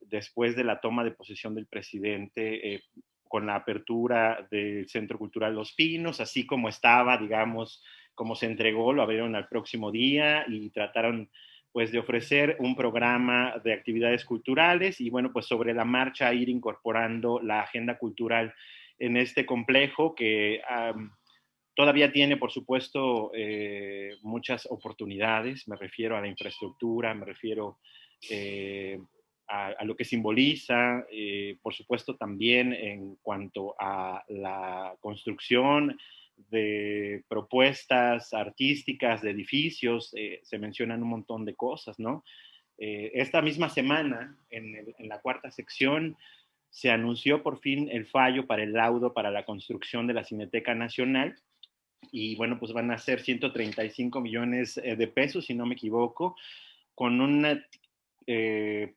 [SPEAKER 7] después de la toma de posesión del presidente, con la apertura del Centro Cultural Los Pinos, así como estaba, digamos, como se entregó, lo abrieron al próximo día y trataron pues de ofrecer un programa de actividades culturales y bueno, pues sobre la marcha ir incorporando la agenda cultural en este complejo que todavía tiene, por supuesto, muchas oportunidades. Me refiero a la infraestructura, me refiero a lo que simboliza, por supuesto también en cuanto a la construcción de propuestas artísticas, de edificios, se mencionan un montón de cosas, ¿no? Esta misma semana, en la cuarta sección, se anunció por fin el fallo para el laudo para la construcción de la Cineteca Nacional, y bueno, pues van a ser 135 millones de pesos, si no me equivoco, con un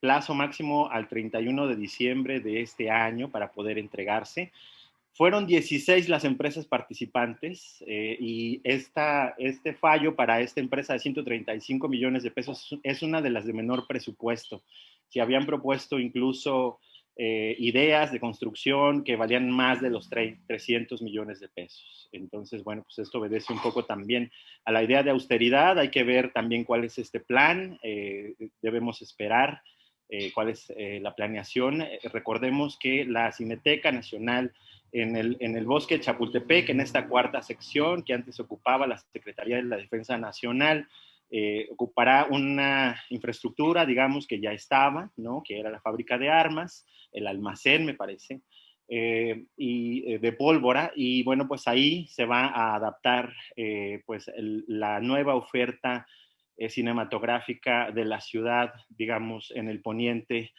[SPEAKER 7] plazo máximo al 31 de diciembre de este año para poder entregarse. Fueron 16 las empresas participantes y este fallo para esta empresa de 135 millones de pesos es una de las de menor presupuesto. Se habían propuesto incluso ideas de construcción que valían más de los 300 millones de pesos. Entonces, bueno, pues esto obedece un poco también a la idea de austeridad. Hay que ver también cuál es este plan. Debemos esperar cuál es la planeación. Recordemos que la Cineteca Nacional en el Bosque de Chapultepec, en esta cuarta sección que antes ocupaba la Secretaría de la Defensa Nacional, ocupará una infraestructura, digamos, que ya estaba, ¿no? Que era la fábrica de armas, el almacén, me parece, y de pólvora, y bueno, pues ahí se va a adaptar pues la nueva oferta cinematográfica de la ciudad, digamos, en el poniente,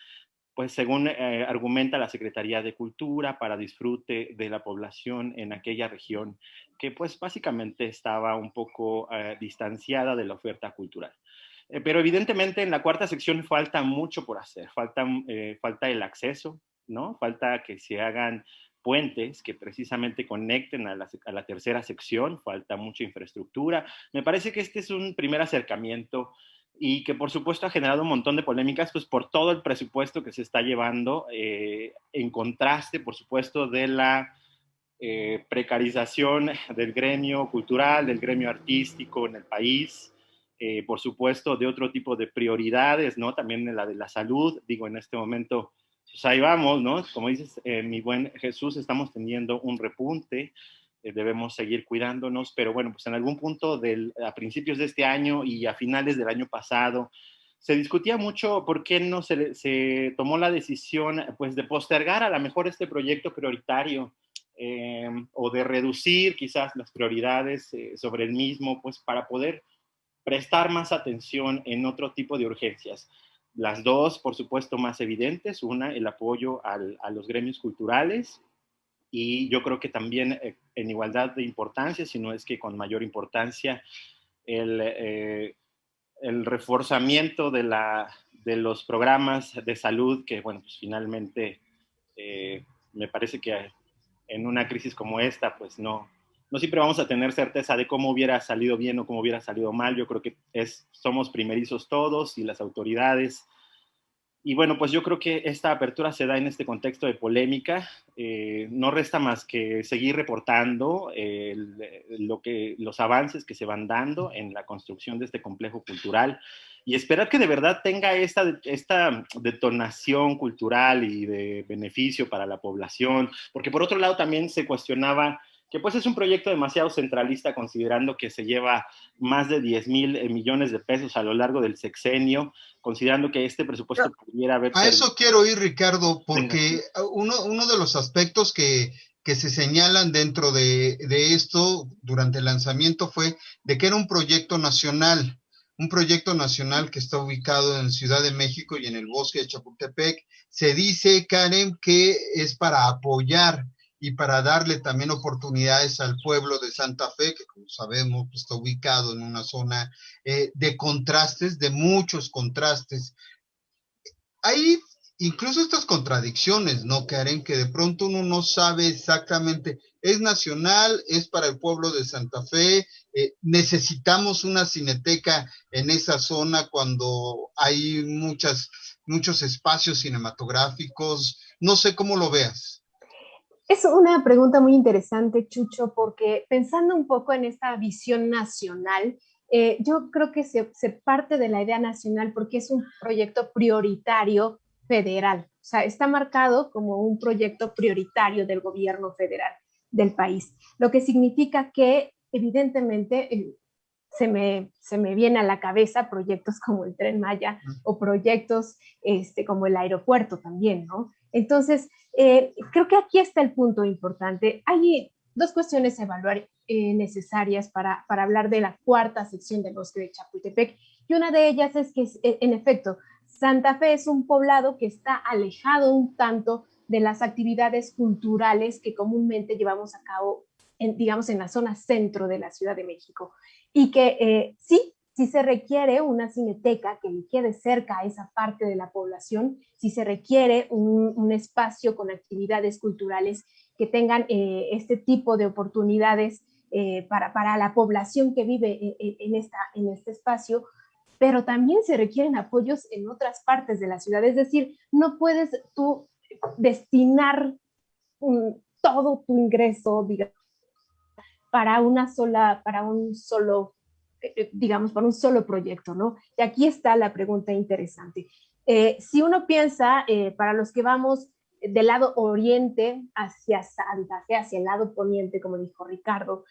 [SPEAKER 7] pues según argumenta la Secretaría de Cultura, para disfrute de la población en aquella región que pues básicamente estaba un poco distanciada de la oferta cultural. Pero evidentemente en la cuarta sección falta mucho por hacer, falta el acceso, ¿no? Falta que se hagan puentes que precisamente conecten a la tercera sección, falta mucha infraestructura. Me parece que este es un primer acercamiento y que por supuesto ha generado un montón de polémicas, pues por todo el presupuesto que se está llevando, en contraste, por supuesto, de la precarización del gremio cultural, del gremio artístico en el país, por supuesto, de otro tipo de prioridades, ¿no? También la de la salud, digo, en este momento, pues ahí vamos, ¿no? Como dices, mi buen Jesús, estamos teniendo un repunte, debemos seguir cuidándonos, pero bueno, pues en algún punto a principios de este año y a finales del año pasado, se discutía mucho por qué no se tomó la decisión, pues, de postergar a lo mejor este proyecto prioritario, o de reducir quizás las prioridades sobre el mismo, pues para poder prestar más atención en otro tipo de urgencias. Las dos, por supuesto, más evidentes, una, el apoyo a los gremios culturales, y yo creo que también en igualdad de importancia, si no es que con mayor importancia, el reforzamiento de los programas de salud que, bueno, pues finalmente me parece que en una crisis como esta, pues no siempre vamos a tener certeza de cómo hubiera salido bien o cómo hubiera salido mal. Yo creo que somos primerizos todos y las autoridades. Y bueno, pues yo creo que esta apertura se da en este contexto de polémica. No resta más que seguir reportando los avances que se van dando en la construcción de este complejo cultural y esperar que de verdad tenga esta detonación cultural y de beneficio para la población, porque por otro lado también se cuestionaba que pues es un proyecto demasiado centralista, considerando que se lleva más de 10,000 millones de pesos a lo largo del sexenio, considerando que este presupuesto pudiera haber...
[SPEAKER 4] A eso quiero ir, Ricardo, porque uno de los aspectos que se señalan dentro de esto durante el lanzamiento fue de que era un proyecto nacional que está ubicado en Ciudad de México y en el bosque de Chapultepec. Se dice, Karen, que es para apoyar y para darle también oportunidades al pueblo de Santa Fe, que como sabemos está ubicado en una zona de contrastes, de muchos contrastes. Hay incluso estas contradicciones, ¿no, Karen? Que de pronto uno no sabe exactamente, es nacional, es para el pueblo de Santa Fe, necesitamos una cineteca en esa zona cuando hay muchos espacios cinematográficos, no sé cómo lo veas.
[SPEAKER 6] Es una pregunta muy interesante, Chucho, porque pensando un poco en esta visión nacional, yo creo que se parte de la idea nacional porque es un proyecto prioritario federal. O sea, está marcado como un proyecto prioritario del gobierno federal del país, lo que significa que evidentemente se me viene a la cabeza proyectos como el Tren Maya o proyectos como el aeropuerto también, ¿no? Entonces, creo que aquí está el punto importante. Hay dos cuestiones a evaluar necesarias para hablar de la cuarta sección del bosque de Chapultepec, y una de ellas es que, en efecto, Santa Fe es un poblado que está alejado un tanto de las actividades culturales que comúnmente llevamos a cabo, digamos, en la zona centro de la Ciudad de México, y que sí se requiere una cineteca que le quede cerca a esa parte de la población, sí se requiere un espacio con actividades culturales que tengan este tipo de oportunidades para la población que vive en este espacio, pero también se requieren apoyos en otras partes de la ciudad. Es decir, no puedes tú destinar todo tu ingreso, digamos, para un solo proyecto, ¿no? Y aquí está la pregunta interesante. Si uno piensa, para los que vamos del lado oriente hacia Santa Fe, hacia el lado poniente, como dijo Ricardo,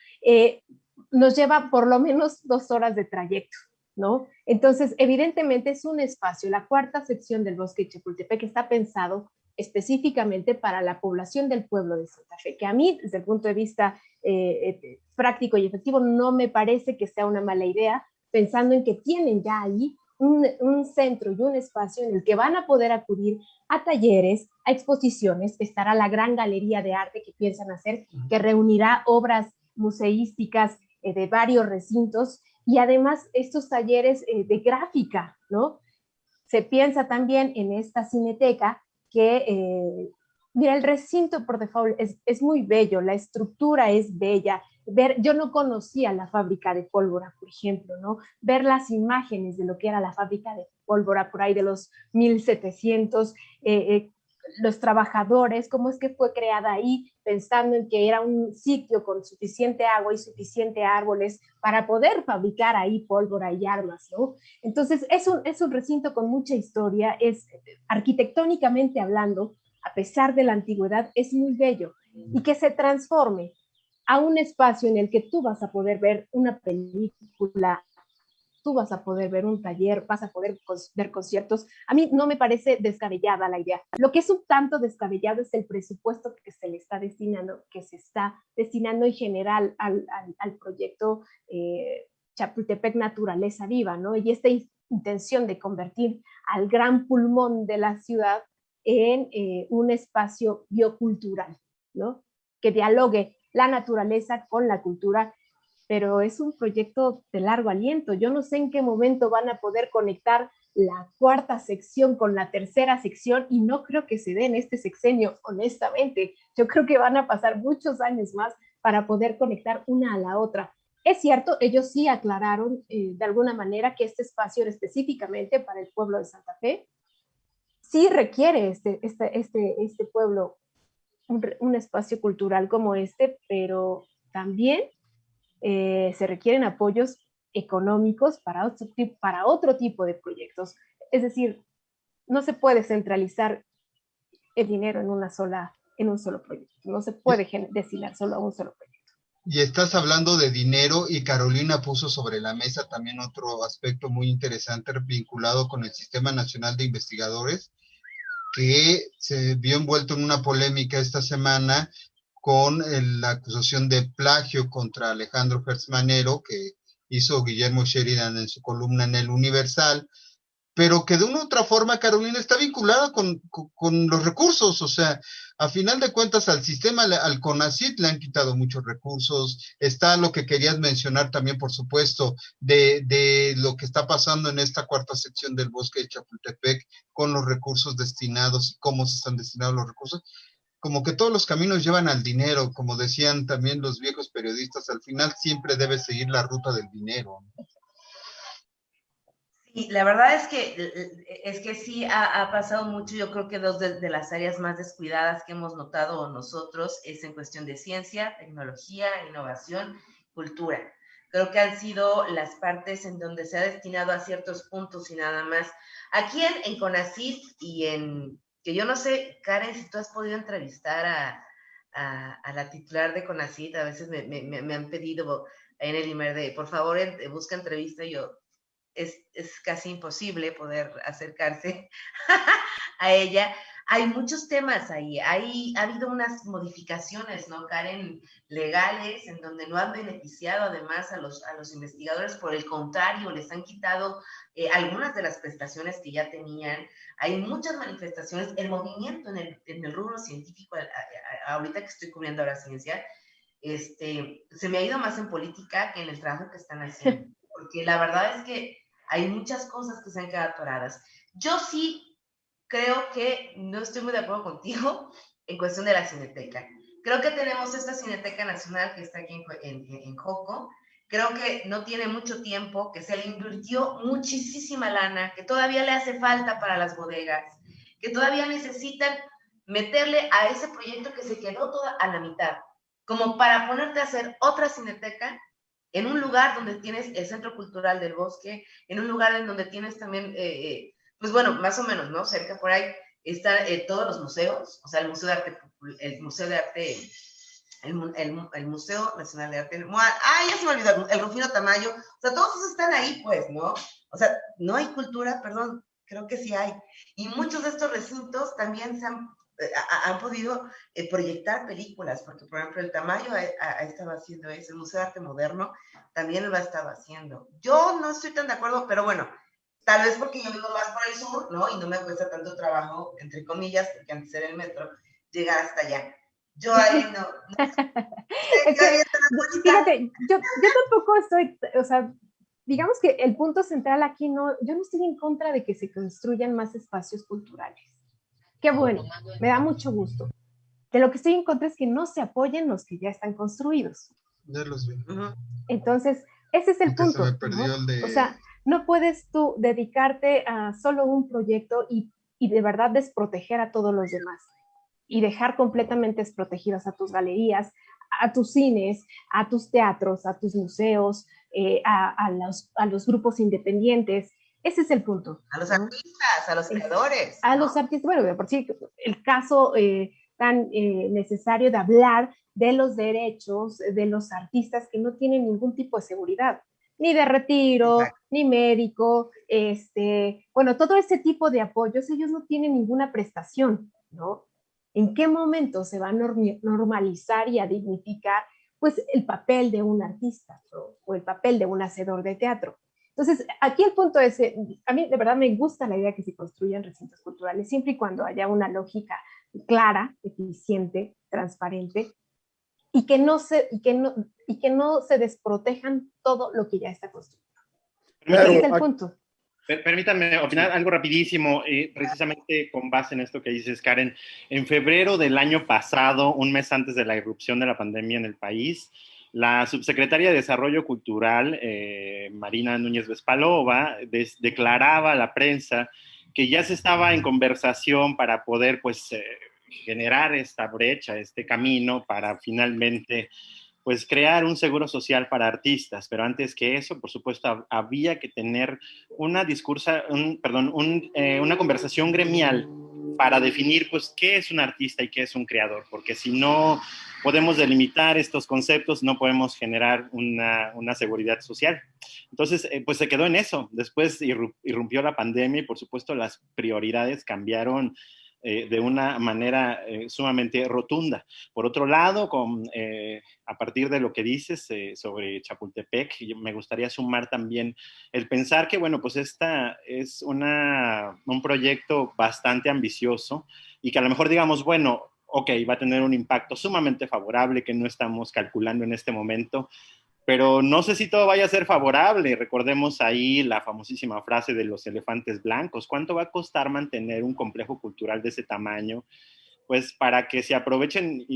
[SPEAKER 6] nos lleva por lo menos 2 horas de trayecto, ¿no? Entonces, evidentemente es un espacio, la cuarta sección del bosque de Chapultepec está pensado específicamente para la población del pueblo de Santa Fe, que a mí, desde el punto de vista práctico y efectivo, no me parece que sea una mala idea, pensando en que tienen ya ahí un centro y un espacio en el que van a poder acudir a talleres, a exposiciones. Estará la gran galería de arte que piensan hacer, que reunirá obras museísticas de varios recintos, y además estos talleres de gráfica, ¿no? Se piensa también en esta cineteca que, mira, el recinto por default es muy bello, la estructura es bella. Yo no conocía la fábrica de pólvora, por ejemplo, ¿no? Ver las imágenes de lo que era la fábrica de pólvora por ahí de los 1700, los trabajadores, cómo es que fue creada ahí, pensando en que era un sitio con suficiente agua y suficiente árboles para poder fabricar ahí pólvora y armas, ¿no? Entonces, es un recinto con mucha historia, es arquitectónicamente hablando, a pesar de la antigüedad, es muy bello, y que se transforme a un espacio en el que tú vas a poder ver una película, tú vas a poder ver un taller, vas a poder ver conciertos. A mí no me parece descabellada la idea. Lo que es un tanto descabellado es el presupuesto que se le está destinando, que se está destinando en general al proyecto Chapultepec Naturaleza Viva, ¿no? Y esta intención de convertir al gran pulmón de la ciudad en un espacio biocultural, ¿no? Que dialogue la naturaleza con la cultura, pero es un proyecto de largo aliento. Yo no sé en qué momento van a poder conectar la cuarta sección con la tercera sección y no creo que se dé en este sexenio, honestamente. Yo creo que van a pasar muchos años más para poder conectar una a la otra. Es cierto, ellos sí aclararon de alguna manera que este espacio era específicamente para el pueblo de Santa Fe. Sí requiere este pueblo un espacio cultural como este, pero también se requieren apoyos económicos para otro tipo de proyectos. Es decir, no se puede centralizar el dinero en un solo proyecto. No se puede destinar solo a un solo proyecto.
[SPEAKER 4] Y estás hablando de dinero y Carolina puso sobre la mesa también otro aspecto muy interesante vinculado con el Sistema Nacional de Investigadores, que se vio envuelto en una polémica esta semana con la acusación de plagio contra Alejandro Gertz Manero, que hizo Guillermo Sheridan en su columna en El Universal, pero que de una u otra forma, Carolina, está vinculada con los recursos. O sea, a final de cuentas al sistema, al CONACYT le han quitado muchos recursos. Está lo que querías mencionar también, por supuesto, de lo que está pasando en esta cuarta sección del bosque de Chapultepec con los recursos destinados y cómo se están destinados los recursos. Como que todos los caminos llevan al dinero, como decían también los viejos periodistas, al final siempre debe seguir la ruta del dinero, ¿no?
[SPEAKER 2] Sí, la verdad es que sí ha pasado mucho. Yo creo que dos de las áreas más descuidadas que hemos notado nosotros es en cuestión de ciencia, tecnología, innovación, cultura. Creo que han sido las partes en donde se ha destinado a ciertos puntos y nada más. Aquí en CONACYT que yo no sé, Karen, si tú has podido entrevistar a la titular de CONACYT, a veces me han pedido en el email de, por favor, busca entrevista, y yo, es casi imposible poder acercarse a ella. Hay muchos temas ahí, ha habido unas modificaciones, ¿no, Karen? Legales, en donde no han beneficiado además a los investigadores, por el contrario, les han quitado algunas de las prestaciones que ya tenían. Hay muchas manifestaciones, el movimiento en el rubro científico, ahorita que estoy cubriendo ahora ciencia, se me ha ido más en política que en el trabajo que están haciendo, porque la verdad es que hay muchas cosas que se han quedado atoradas. Yo sí creo que no estoy muy de acuerdo contigo en cuestión de la Cineteca. Creo que tenemos esta Cineteca Nacional que está aquí en Joco. Creo que no tiene mucho tiempo, que se le invirtió muchísima lana, que todavía le hace falta para las bodegas, que todavía necesitan meterle a ese proyecto que se quedó toda a la mitad, como para ponerte a hacer otra Cineteca en un lugar donde tienes el Centro Cultural del Bosque, en un lugar en donde tienes también, pues bueno, más o menos, ¿no? Cerca por ahí están todos los museos, o sea, el Museo de Arte, el Museo Nacional de Arte, ya se me olvidó, el Rufino Tamayo, o sea, todos esos están ahí, pues, ¿no? O sea, no hay cultura, perdón, creo que sí hay. Y muchos de estos recintos también han podido proyectar películas, porque por ejemplo el Tamayo ha estado haciendo eso, el Museo de Arte Moderno también lo ha estado haciendo. Yo no estoy tan de acuerdo, pero bueno, tal vez porque yo vivo más por el sur, ¿no? Y no me cuesta tanto trabajo, entre comillas, porque antes era el metro, llegar hasta allá. Yo ahí no
[SPEAKER 6] fíjate, yo tampoco estoy, o sea, digamos que el punto central aquí yo no estoy en contra de que se construyan más espacios culturales. Qué bueno, me da mucho gusto. De lo que estoy en contra es que no se apoyen los que ya están construidos.
[SPEAKER 4] Ya los vi.
[SPEAKER 6] Entonces, ese es el punto.
[SPEAKER 4] Se me perdió, ¿no?
[SPEAKER 6] El de... O sea, no puedes tú dedicarte a solo un proyecto y de verdad desproteger a todos los demás y dejar completamente desprotegidas a tus galerías, a tus cines, a tus teatros, a tus museos, a los grupos independientes. Ese es el punto.
[SPEAKER 2] A los artistas, a los creadores.
[SPEAKER 6] A los artistas, bueno, de por sí, el caso tan necesario de hablar de los derechos de los artistas que no tienen ningún tipo de seguridad, ni de retiro, exacto, ni médico, bueno, todo ese tipo de apoyos, ellos no tienen ninguna prestación, ¿no? ¿En qué momento se va a normalizar y a dignificar, pues, el papel de un artista, ¿no? O el papel de un hacedor de teatro? Entonces, aquí el punto es, a mí de verdad me gusta la idea que se construyan recintos culturales, siempre y cuando haya una lógica clara, eficiente, transparente, y que no se desprotejan todo lo que ya está construido.
[SPEAKER 7] Claro,
[SPEAKER 6] ese es el punto.
[SPEAKER 7] Permítanme opinar algo rapidísimo, precisamente con base en esto que dices, Karen. En febrero del año pasado, un mes antes de la irrupción de la pandemia en el país, la subsecretaria de Desarrollo Cultural, Marina Núñez Vespalova, declaraba a la prensa que ya se estaba en conversación para poder, pues, generar esta brecha, este camino para finalmente, pues, crear un seguro social para artistas. Pero antes que eso, por supuesto, había que tener una conversación gremial para definir, pues, qué es un artista y qué es un creador, porque si no podemos delimitar estos conceptos, no podemos generar una seguridad social. Entonces, pues se quedó en eso. Después irrumpió la pandemia y, por supuesto, las prioridades cambiaron de una manera sumamente rotunda. Por otro lado, a partir de lo que dices sobre Chapultepec, me gustaría sumar también el pensar que, bueno, pues esta es un proyecto bastante ambicioso y que a lo mejor digamos, bueno, ok, va a tener un impacto sumamente favorable que no estamos calculando en este momento, pero no sé si todo vaya a ser favorable. Recordemos ahí la famosísima frase de los elefantes blancos. ¿Cuánto va a costar mantener un complejo cultural de ese tamaño? Pues para que se aprovechen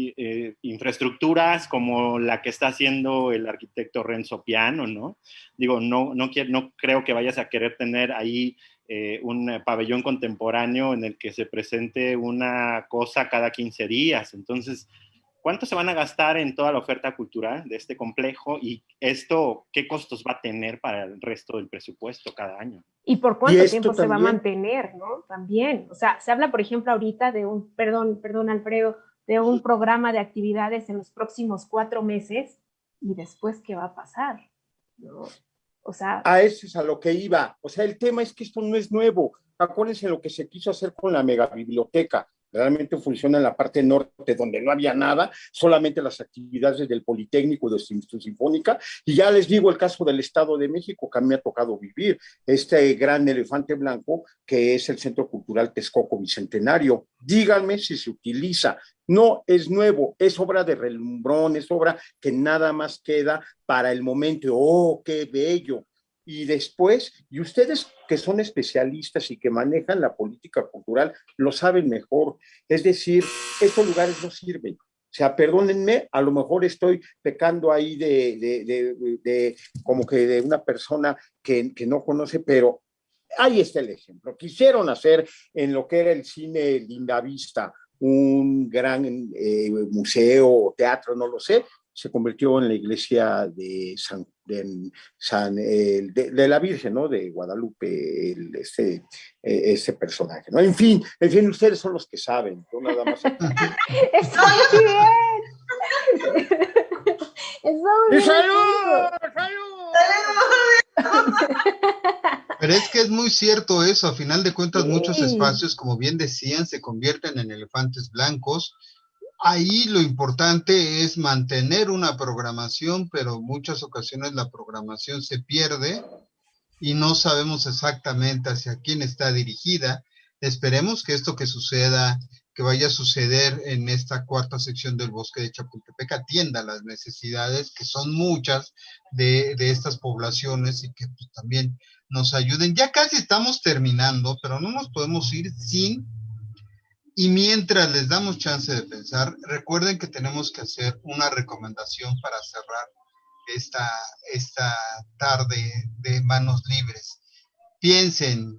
[SPEAKER 7] infraestructuras como la que está haciendo el arquitecto Renzo Piano, ¿no? Digo, no creo que vayas a querer tener ahí un pabellón contemporáneo en el que se presente una cosa cada 15 días. Entonces, ¿cuánto se van a gastar en toda la oferta cultural de este complejo? Y esto, ¿qué costos va a tener para el resto del presupuesto cada año?
[SPEAKER 6] ¿Y por cuánto tiempo se va a mantener, no? También, o sea, se habla, por ejemplo, ahorita de perdón, Alfredo, de un programa de actividades en los próximos 4 meses, y después, ¿qué va a pasar? ¿No? O sea...
[SPEAKER 3] A eso es a lo que iba. O sea, el tema es que esto no es nuevo. Acuérdense lo que se quiso hacer con la megabiblioteca. Realmente funciona en la parte norte, donde no había nada, solamente las actividades del Politécnico, de Instituto Sinfónica, y ya les digo el caso del Estado de México, que a mí me ha tocado vivir, este gran elefante blanco, que es el Centro Cultural Texcoco Bicentenario. Díganme si se utiliza. No es nuevo, es obra de relumbrón, es obra que nada más queda para el momento. ¡Oh, qué bello! Y después, y ustedes que son especialistas y que manejan la política cultural, lo saben mejor. Es decir, estos lugares no sirven. O sea, perdónenme, a lo mejor estoy pecando ahí de como que de una persona que no conoce, pero ahí está el ejemplo. Quisieron hacer en lo que era el cine Lindavista un gran museo o teatro, no lo sé, se convirtió en la iglesia de la Virgen, ¿no? De Guadalupe, ese personaje, ¿no? En fin, ustedes son los que saben, yo nada más.
[SPEAKER 6] ¡Está muy bien! ¡Está muy bien!
[SPEAKER 3] ¡Salud!
[SPEAKER 4] Pero es que es muy cierto eso, a final de cuentas muchos espacios, como bien decían, se convierten en elefantes blancos. Ahí lo importante es mantener una programación, pero muchas ocasiones la programación se pierde y no sabemos exactamente hacia quién está dirigida. Esperemos que esto que suceda, que vaya a suceder en esta cuarta sección del bosque de Chapultepec atienda las necesidades, que son muchas de estas poblaciones, y que pues, también nos ayuden. Ya casi estamos terminando, pero no nos podemos ir sin, y mientras les damos chance de pensar, recuerden que tenemos que hacer una recomendación para cerrar esta tarde de manos libres. Piensen,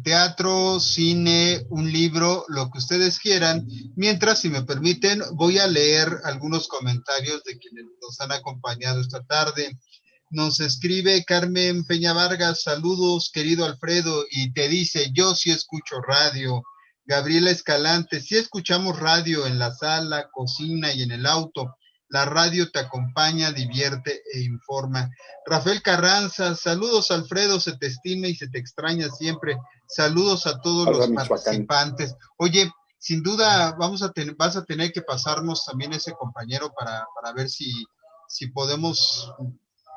[SPEAKER 4] teatro, cine, un libro, lo que ustedes quieran. Mientras, si me permiten, voy a leer algunos comentarios de quienes nos han acompañado esta tarde. Nos escribe Carmen Peña Vargas: saludos, querido Alfredo, y te dice: yo sí escucho radio. Gabriela Escalante: sí escuchamos radio en la sala, cocina y en el auto. La radio te acompaña, divierte e informa. Rafael Carranza: saludos, Alfredo, se te estima y se te extraña siempre. Saludos a todos los participantes. Oye, sin duda vas a tener que pasarnos también ese compañero para ver si podemos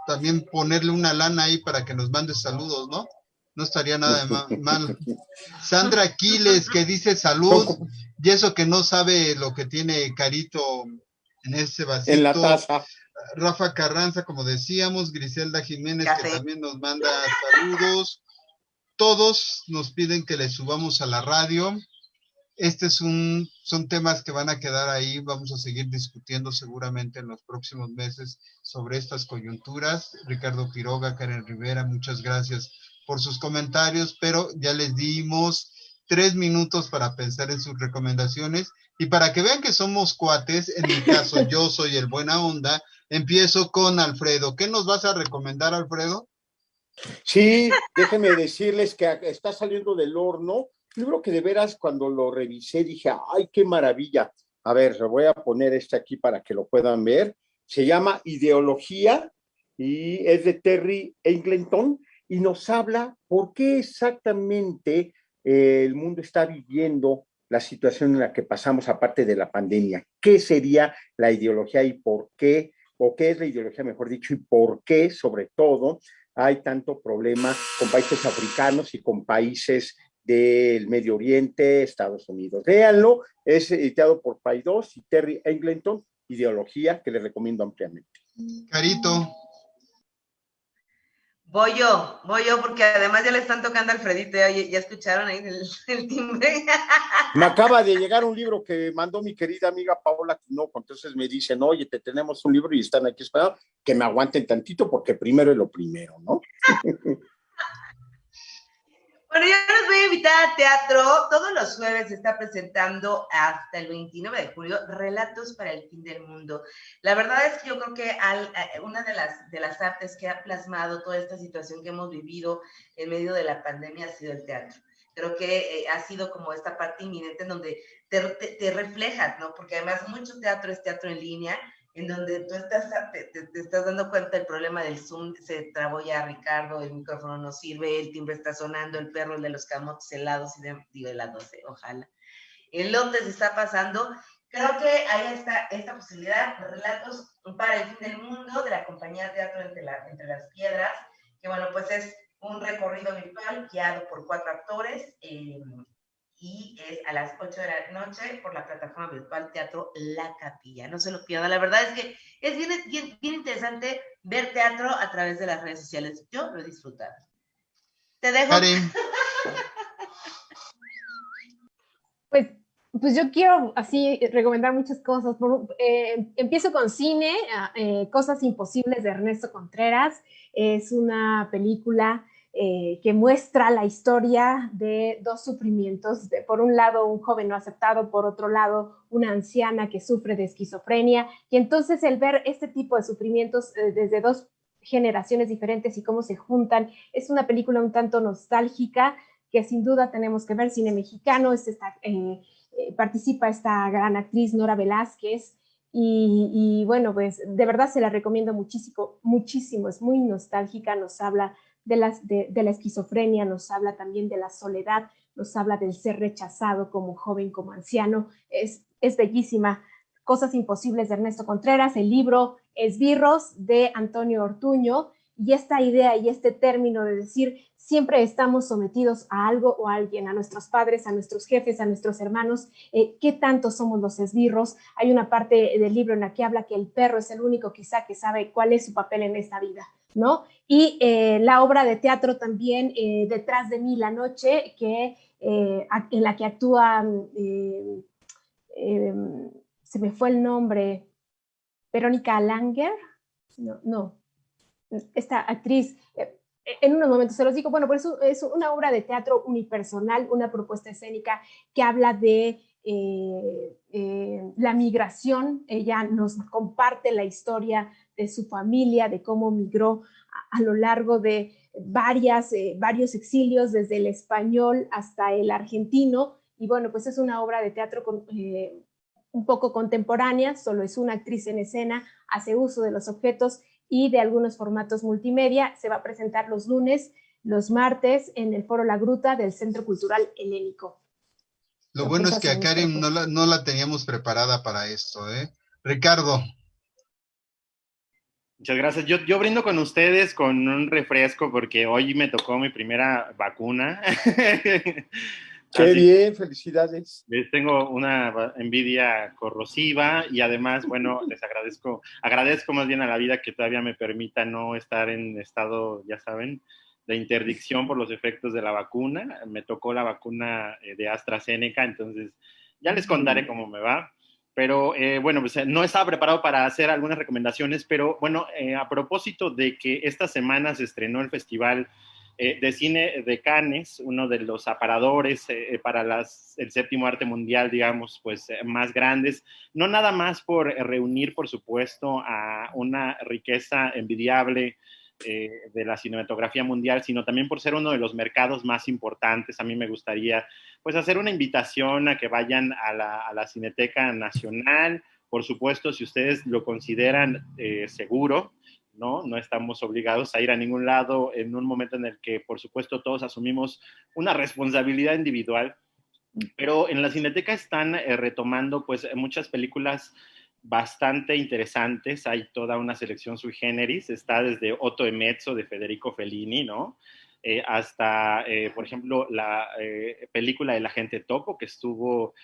[SPEAKER 4] también ponerle una lana ahí para que nos mande saludos, ¿no? No estaría nada mal. Sandra Aquiles, que dice salud, y eso que no sabe lo que tiene Carito en ese vasito.
[SPEAKER 3] En la taza.
[SPEAKER 4] Rafa Carranza, como decíamos. Griselda Jiménez, que también nos manda saludos. Todos nos piden que le subamos a la radio. Son temas que van a quedar ahí. Vamos a seguir discutiendo seguramente en los próximos meses sobre estas coyunturas. Ricardo Quiroga, Karen Rivera, muchas gracias por sus comentarios, pero ya les dimos 3 minutos para pensar en sus recomendaciones, y para que vean que somos cuates, en mi caso yo soy el buena onda, empiezo con Alfredo. ¿Qué nos vas a recomendar, Alfredo?
[SPEAKER 3] Sí, déjenme decirles que está saliendo del horno, libro que de veras cuando lo revisé dije, ¡ay, qué maravilla! A ver, le voy a poner aquí para que lo puedan ver. Se llama Ideología y es de Terry Eagleton, y nos habla por qué exactamente el mundo está viviendo la situación en la que pasamos aparte de la pandemia. ¿Qué sería la ideología y por qué, o qué es la ideología, mejor dicho, y por qué, sobre todo, hay tanto problema con países africanos y con países del Medio Oriente, Estados Unidos? Léanlo, es editado por Paidós y Terry Eagleton, Ideología, que les recomiendo ampliamente.
[SPEAKER 4] Carito.
[SPEAKER 2] Voy yo, porque además ya le están tocando a Alfredito, ya escucharon ahí el timbre.
[SPEAKER 3] Me acaba de llegar un libro que mandó mi querida amiga Paola Tinoco, entonces me dicen, oye, te tenemos un libro y están aquí esperando, que me aguanten tantito porque primero es lo primero, ¿no?
[SPEAKER 2] Bueno, yo los voy a invitar a teatro. Todos los jueves se está presentando hasta el 29 de julio Relatos para el Fin del Mundo. La verdad es que yo creo que una de las artes que ha plasmado toda esta situación que hemos vivido en medio de la pandemia ha sido el teatro. Creo que ha sido como esta parte inminente en donde te reflejas, ¿no? Porque además mucho teatro es teatro en línea, en donde tú te estás dando cuenta del problema del Zoom. Se trabó ya Ricardo, el micrófono no sirve, el timbre está sonando, el perro, el de los camotes helados, helados, ojalá. El Londres está pasando. Creo que ahí está esta posibilidad, Relatos para el Fin del Mundo, de la compañía Teatro Entre las Piedras, que bueno, pues es un recorrido virtual guiado por 4 actores, y es a las 8 de la noche por la plataforma virtual Teatro La Capilla. No se lo pierdan. La verdad es que es bien interesante ver teatro a través de las redes sociales. Yo lo he disfrutado. Te dejo.
[SPEAKER 4] Karen.
[SPEAKER 6] Pues yo quiero así recomendar muchas cosas. Empiezo con cine, Cosas Imposibles de Ernesto Contreras. Es una película que muestra la historia de 2 sufrimientos. Por un lado, un joven no aceptado, por otro lado, una anciana que sufre de esquizofrenia. Y entonces el ver este tipo de sufrimientos desde 2 generaciones diferentes y cómo se juntan, es una película un tanto nostálgica que sin duda tenemos que ver. Cine mexicano, participa esta gran actriz Nora Velázquez, y bueno, pues de verdad se la recomiendo muchísimo, es muy nostálgica, nos habla de la esquizofrenia, nos habla también de la soledad, nos habla del ser rechazado como joven, como anciano. Es bellísima. Cosas Imposibles de Ernesto Contreras. El libro Esbirros de Antonio Ortuño, y esta idea y este término de decir siempre estamos sometidos a algo o a alguien, a nuestros padres, a nuestros jefes, a nuestros hermanos, ¿qué tanto somos los esbirros? Hay una parte del libro en la que habla que el perro es el único quizá que sabe cuál es su papel en esta vida, ¿no? Y la obra de teatro también, Detrás de mí la noche, que, en la que actúa, se me fue el nombre, Verónica Langer, no, esta actriz, en unos momentos se los digo, bueno, pues es una obra de teatro unipersonal, una propuesta escénica que habla de la migración. Ella nos comparte la historia de su familia, de cómo migró a lo largo de varios exilios, desde el español hasta el argentino, y bueno, pues es una obra de teatro un poco contemporánea, solo es una actriz en escena, hace uso de los objetos y de algunos formatos multimedia. Se va a presentar los lunes, los martes en el Foro La Gruta del Centro Cultural Helénico.
[SPEAKER 4] Lo bueno es que a Karen no la teníamos preparada para esto, ¿eh? Ricardo.
[SPEAKER 7] Muchas gracias. Yo brindo con ustedes con un refresco porque hoy me tocó mi primera vacuna.
[SPEAKER 3] Qué bien, felicidades.
[SPEAKER 7] Les tengo una envidia corrosiva y además, bueno, les agradezco más bien a la vida que todavía me permita no estar en estado, ya saben, de interdicción por los efectos de la vacuna. Me tocó la vacuna de AstraZeneca, entonces ya les contaré cómo me va. Pero bueno, pues no estaba preparado para hacer algunas recomendaciones, pero bueno, a propósito de que esta semana se estrenó el Festival de Cine de Cannes, uno de los aparadores para el séptimo arte mundial, digamos, pues más grandes, no nada más por reunir, por supuesto, a una riqueza envidiable de la cinematografía mundial, sino también por ser uno de los mercados más importantes. A mí me gustaría pues hacer una invitación a que vayan a la Cineteca Nacional, por supuesto, si ustedes lo consideran seguro, ¿no? No estamos obligados a ir a ningún lado en un momento en el que, por supuesto, todos asumimos una responsabilidad individual, pero en la Cineteca están retomando pues muchas películas bastante interesantes. Hay toda una selección sui generis, está desde Otto e Mezzo de Federico Fellini, ¿no? Hasta, por ejemplo, la película El Agente Topo, que estuvo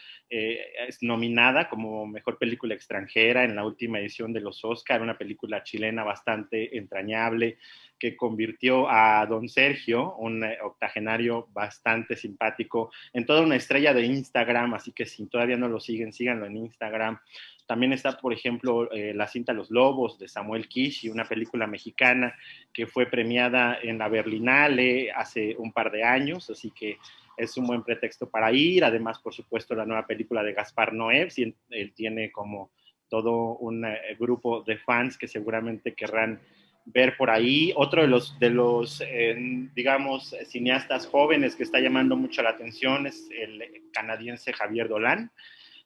[SPEAKER 7] nominada como mejor película extranjera en la última edición de los Oscar, una película chilena bastante entrañable que convirtió a don Sergio, un octogenario bastante simpático, en toda una estrella de Instagram, así que si todavía no lo siguen, síganlo en Instagram. También está, por ejemplo, la cinta Los Lobos de Samuel Kishi, una película mexicana que fue premiada en la Berlinale hace un par de años, así que es un buen pretexto para ir. Además, por supuesto, la nueva película de Gaspar Noé, él tiene como todo un grupo de fans que seguramente querrán ver por ahí. Otro de los digamos, cineastas jóvenes que está llamando mucho la atención es el canadiense Javier Dolan,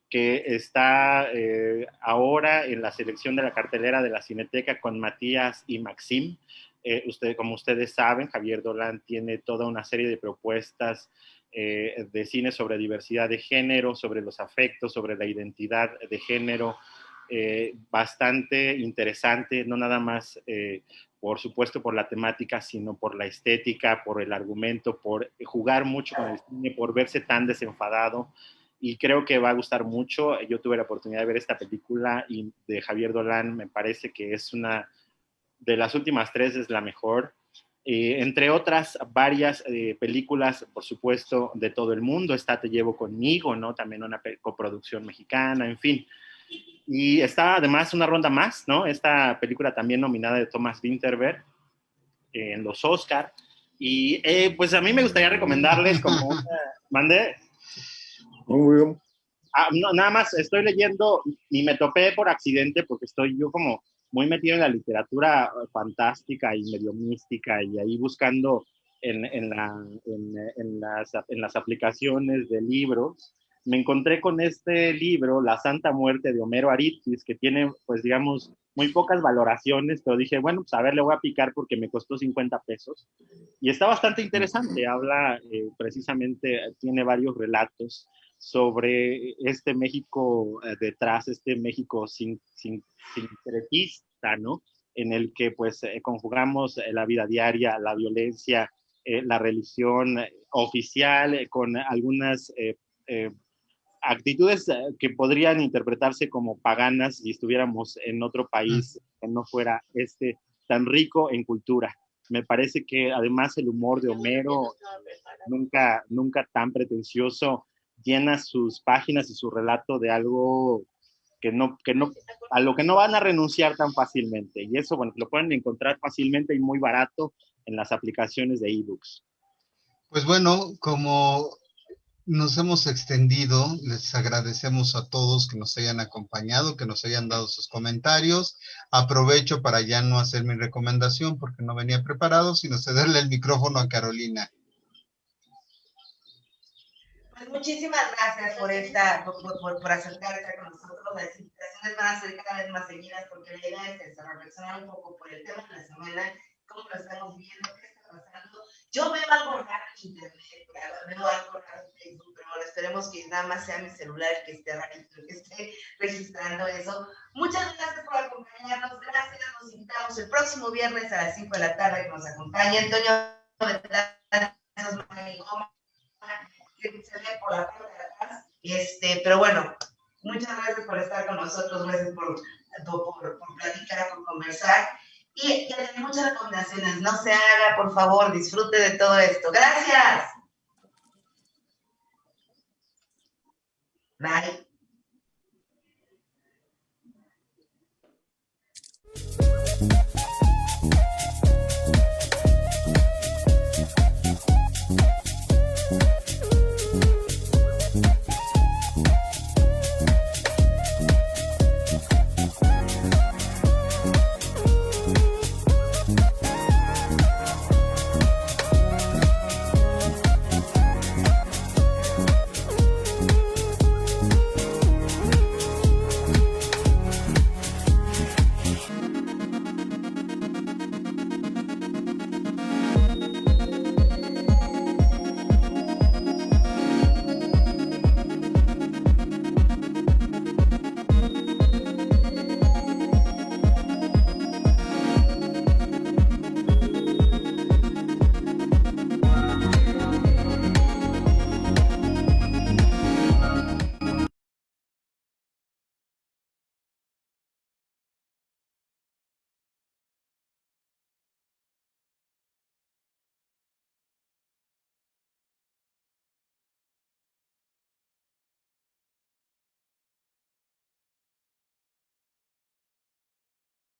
[SPEAKER 7] que está ahora en la selección de la cartelera de la Cineteca con Matías y Maxim. Como ustedes saben, Javier Dolan tiene toda una serie de propuestas de cine sobre diversidad de género, sobre los afectos, sobre la identidad de género, bastante interesante, no nada más por supuesto por la temática, sino por la estética, por el argumento, por jugar mucho con el cine, por verse tan desenfadado, y creo que va a gustar mucho. Yo tuve la oportunidad de ver esta película y de Javier Dolan me parece que es una de las últimas tres, es la mejor. Entre otras varias películas, por supuesto, de todo el mundo. Está Te Llevo Conmigo, ¿no? También una coproducción mexicana, en fin. Y está además una ronda más, ¿no? Esta película también nominada de Thomas Vinterberg en los Oscar. Y pues a mí me gustaría recomendarles como una... ¿Mande?
[SPEAKER 3] Muy bien.
[SPEAKER 7] No, nada más estoy leyendo y me topé por accidente porque estoy yo como muy metido en la literatura fantástica y medio mística y ahí buscando en las aplicaciones de libros. Me encontré con este libro, La Santa Muerte de Homero Aridgis, que tiene, pues digamos, muy pocas valoraciones, pero dije, bueno, pues a ver, le voy a picar porque me costó 50 pesos. Y está bastante interesante, habla precisamente, tiene varios relatos sobre este México detrás, este México sincretista, ¿no? en el que pues conjugamos la vida diaria, la violencia, la religión oficial, con algunas actitudes que podrían interpretarse como paganas si estuviéramos en otro país que no fuera tan rico en cultura. Me parece que además el humor de Homero, nunca tan pretencioso, llena sus páginas y su relato de algo a lo que no van a renunciar tan fácilmente. Y eso, bueno, lo pueden encontrar fácilmente y muy barato en las aplicaciones de ebooks.
[SPEAKER 4] Pues bueno, como nos hemos extendido, les agradecemos a todos que nos hayan acompañado, que nos hayan dado sus comentarios. Aprovecho para ya no hacer mi recomendación porque no venía preparado, sino cederle el micrófono a Carolina.
[SPEAKER 2] Pues muchísimas gracias por acercarse con nosotros. Las invitaciones van a ser cada vez más seguidas porque la idea es reflexionar un poco por el tema de la semana, cómo lo estamos viendo, qué está pasando. Yo veo algo raro en internet, veo algo raro en Facebook, pero bueno, esperemos que nada más sea mi celular el que esté rarito, el que esté registrando eso. Muchas gracias por acompañarnos, gracias, nos invitamos el próximo viernes a las 5 de la tarde que nos acompañe Antonio Betazos, que se ve por la parte de atrás, pero bueno, muchas gracias por estar con nosotros, gracias por platicar, por conversar, y muchas recomendaciones, no se haga, por favor, disfrute de todo esto. Gracias. Bye.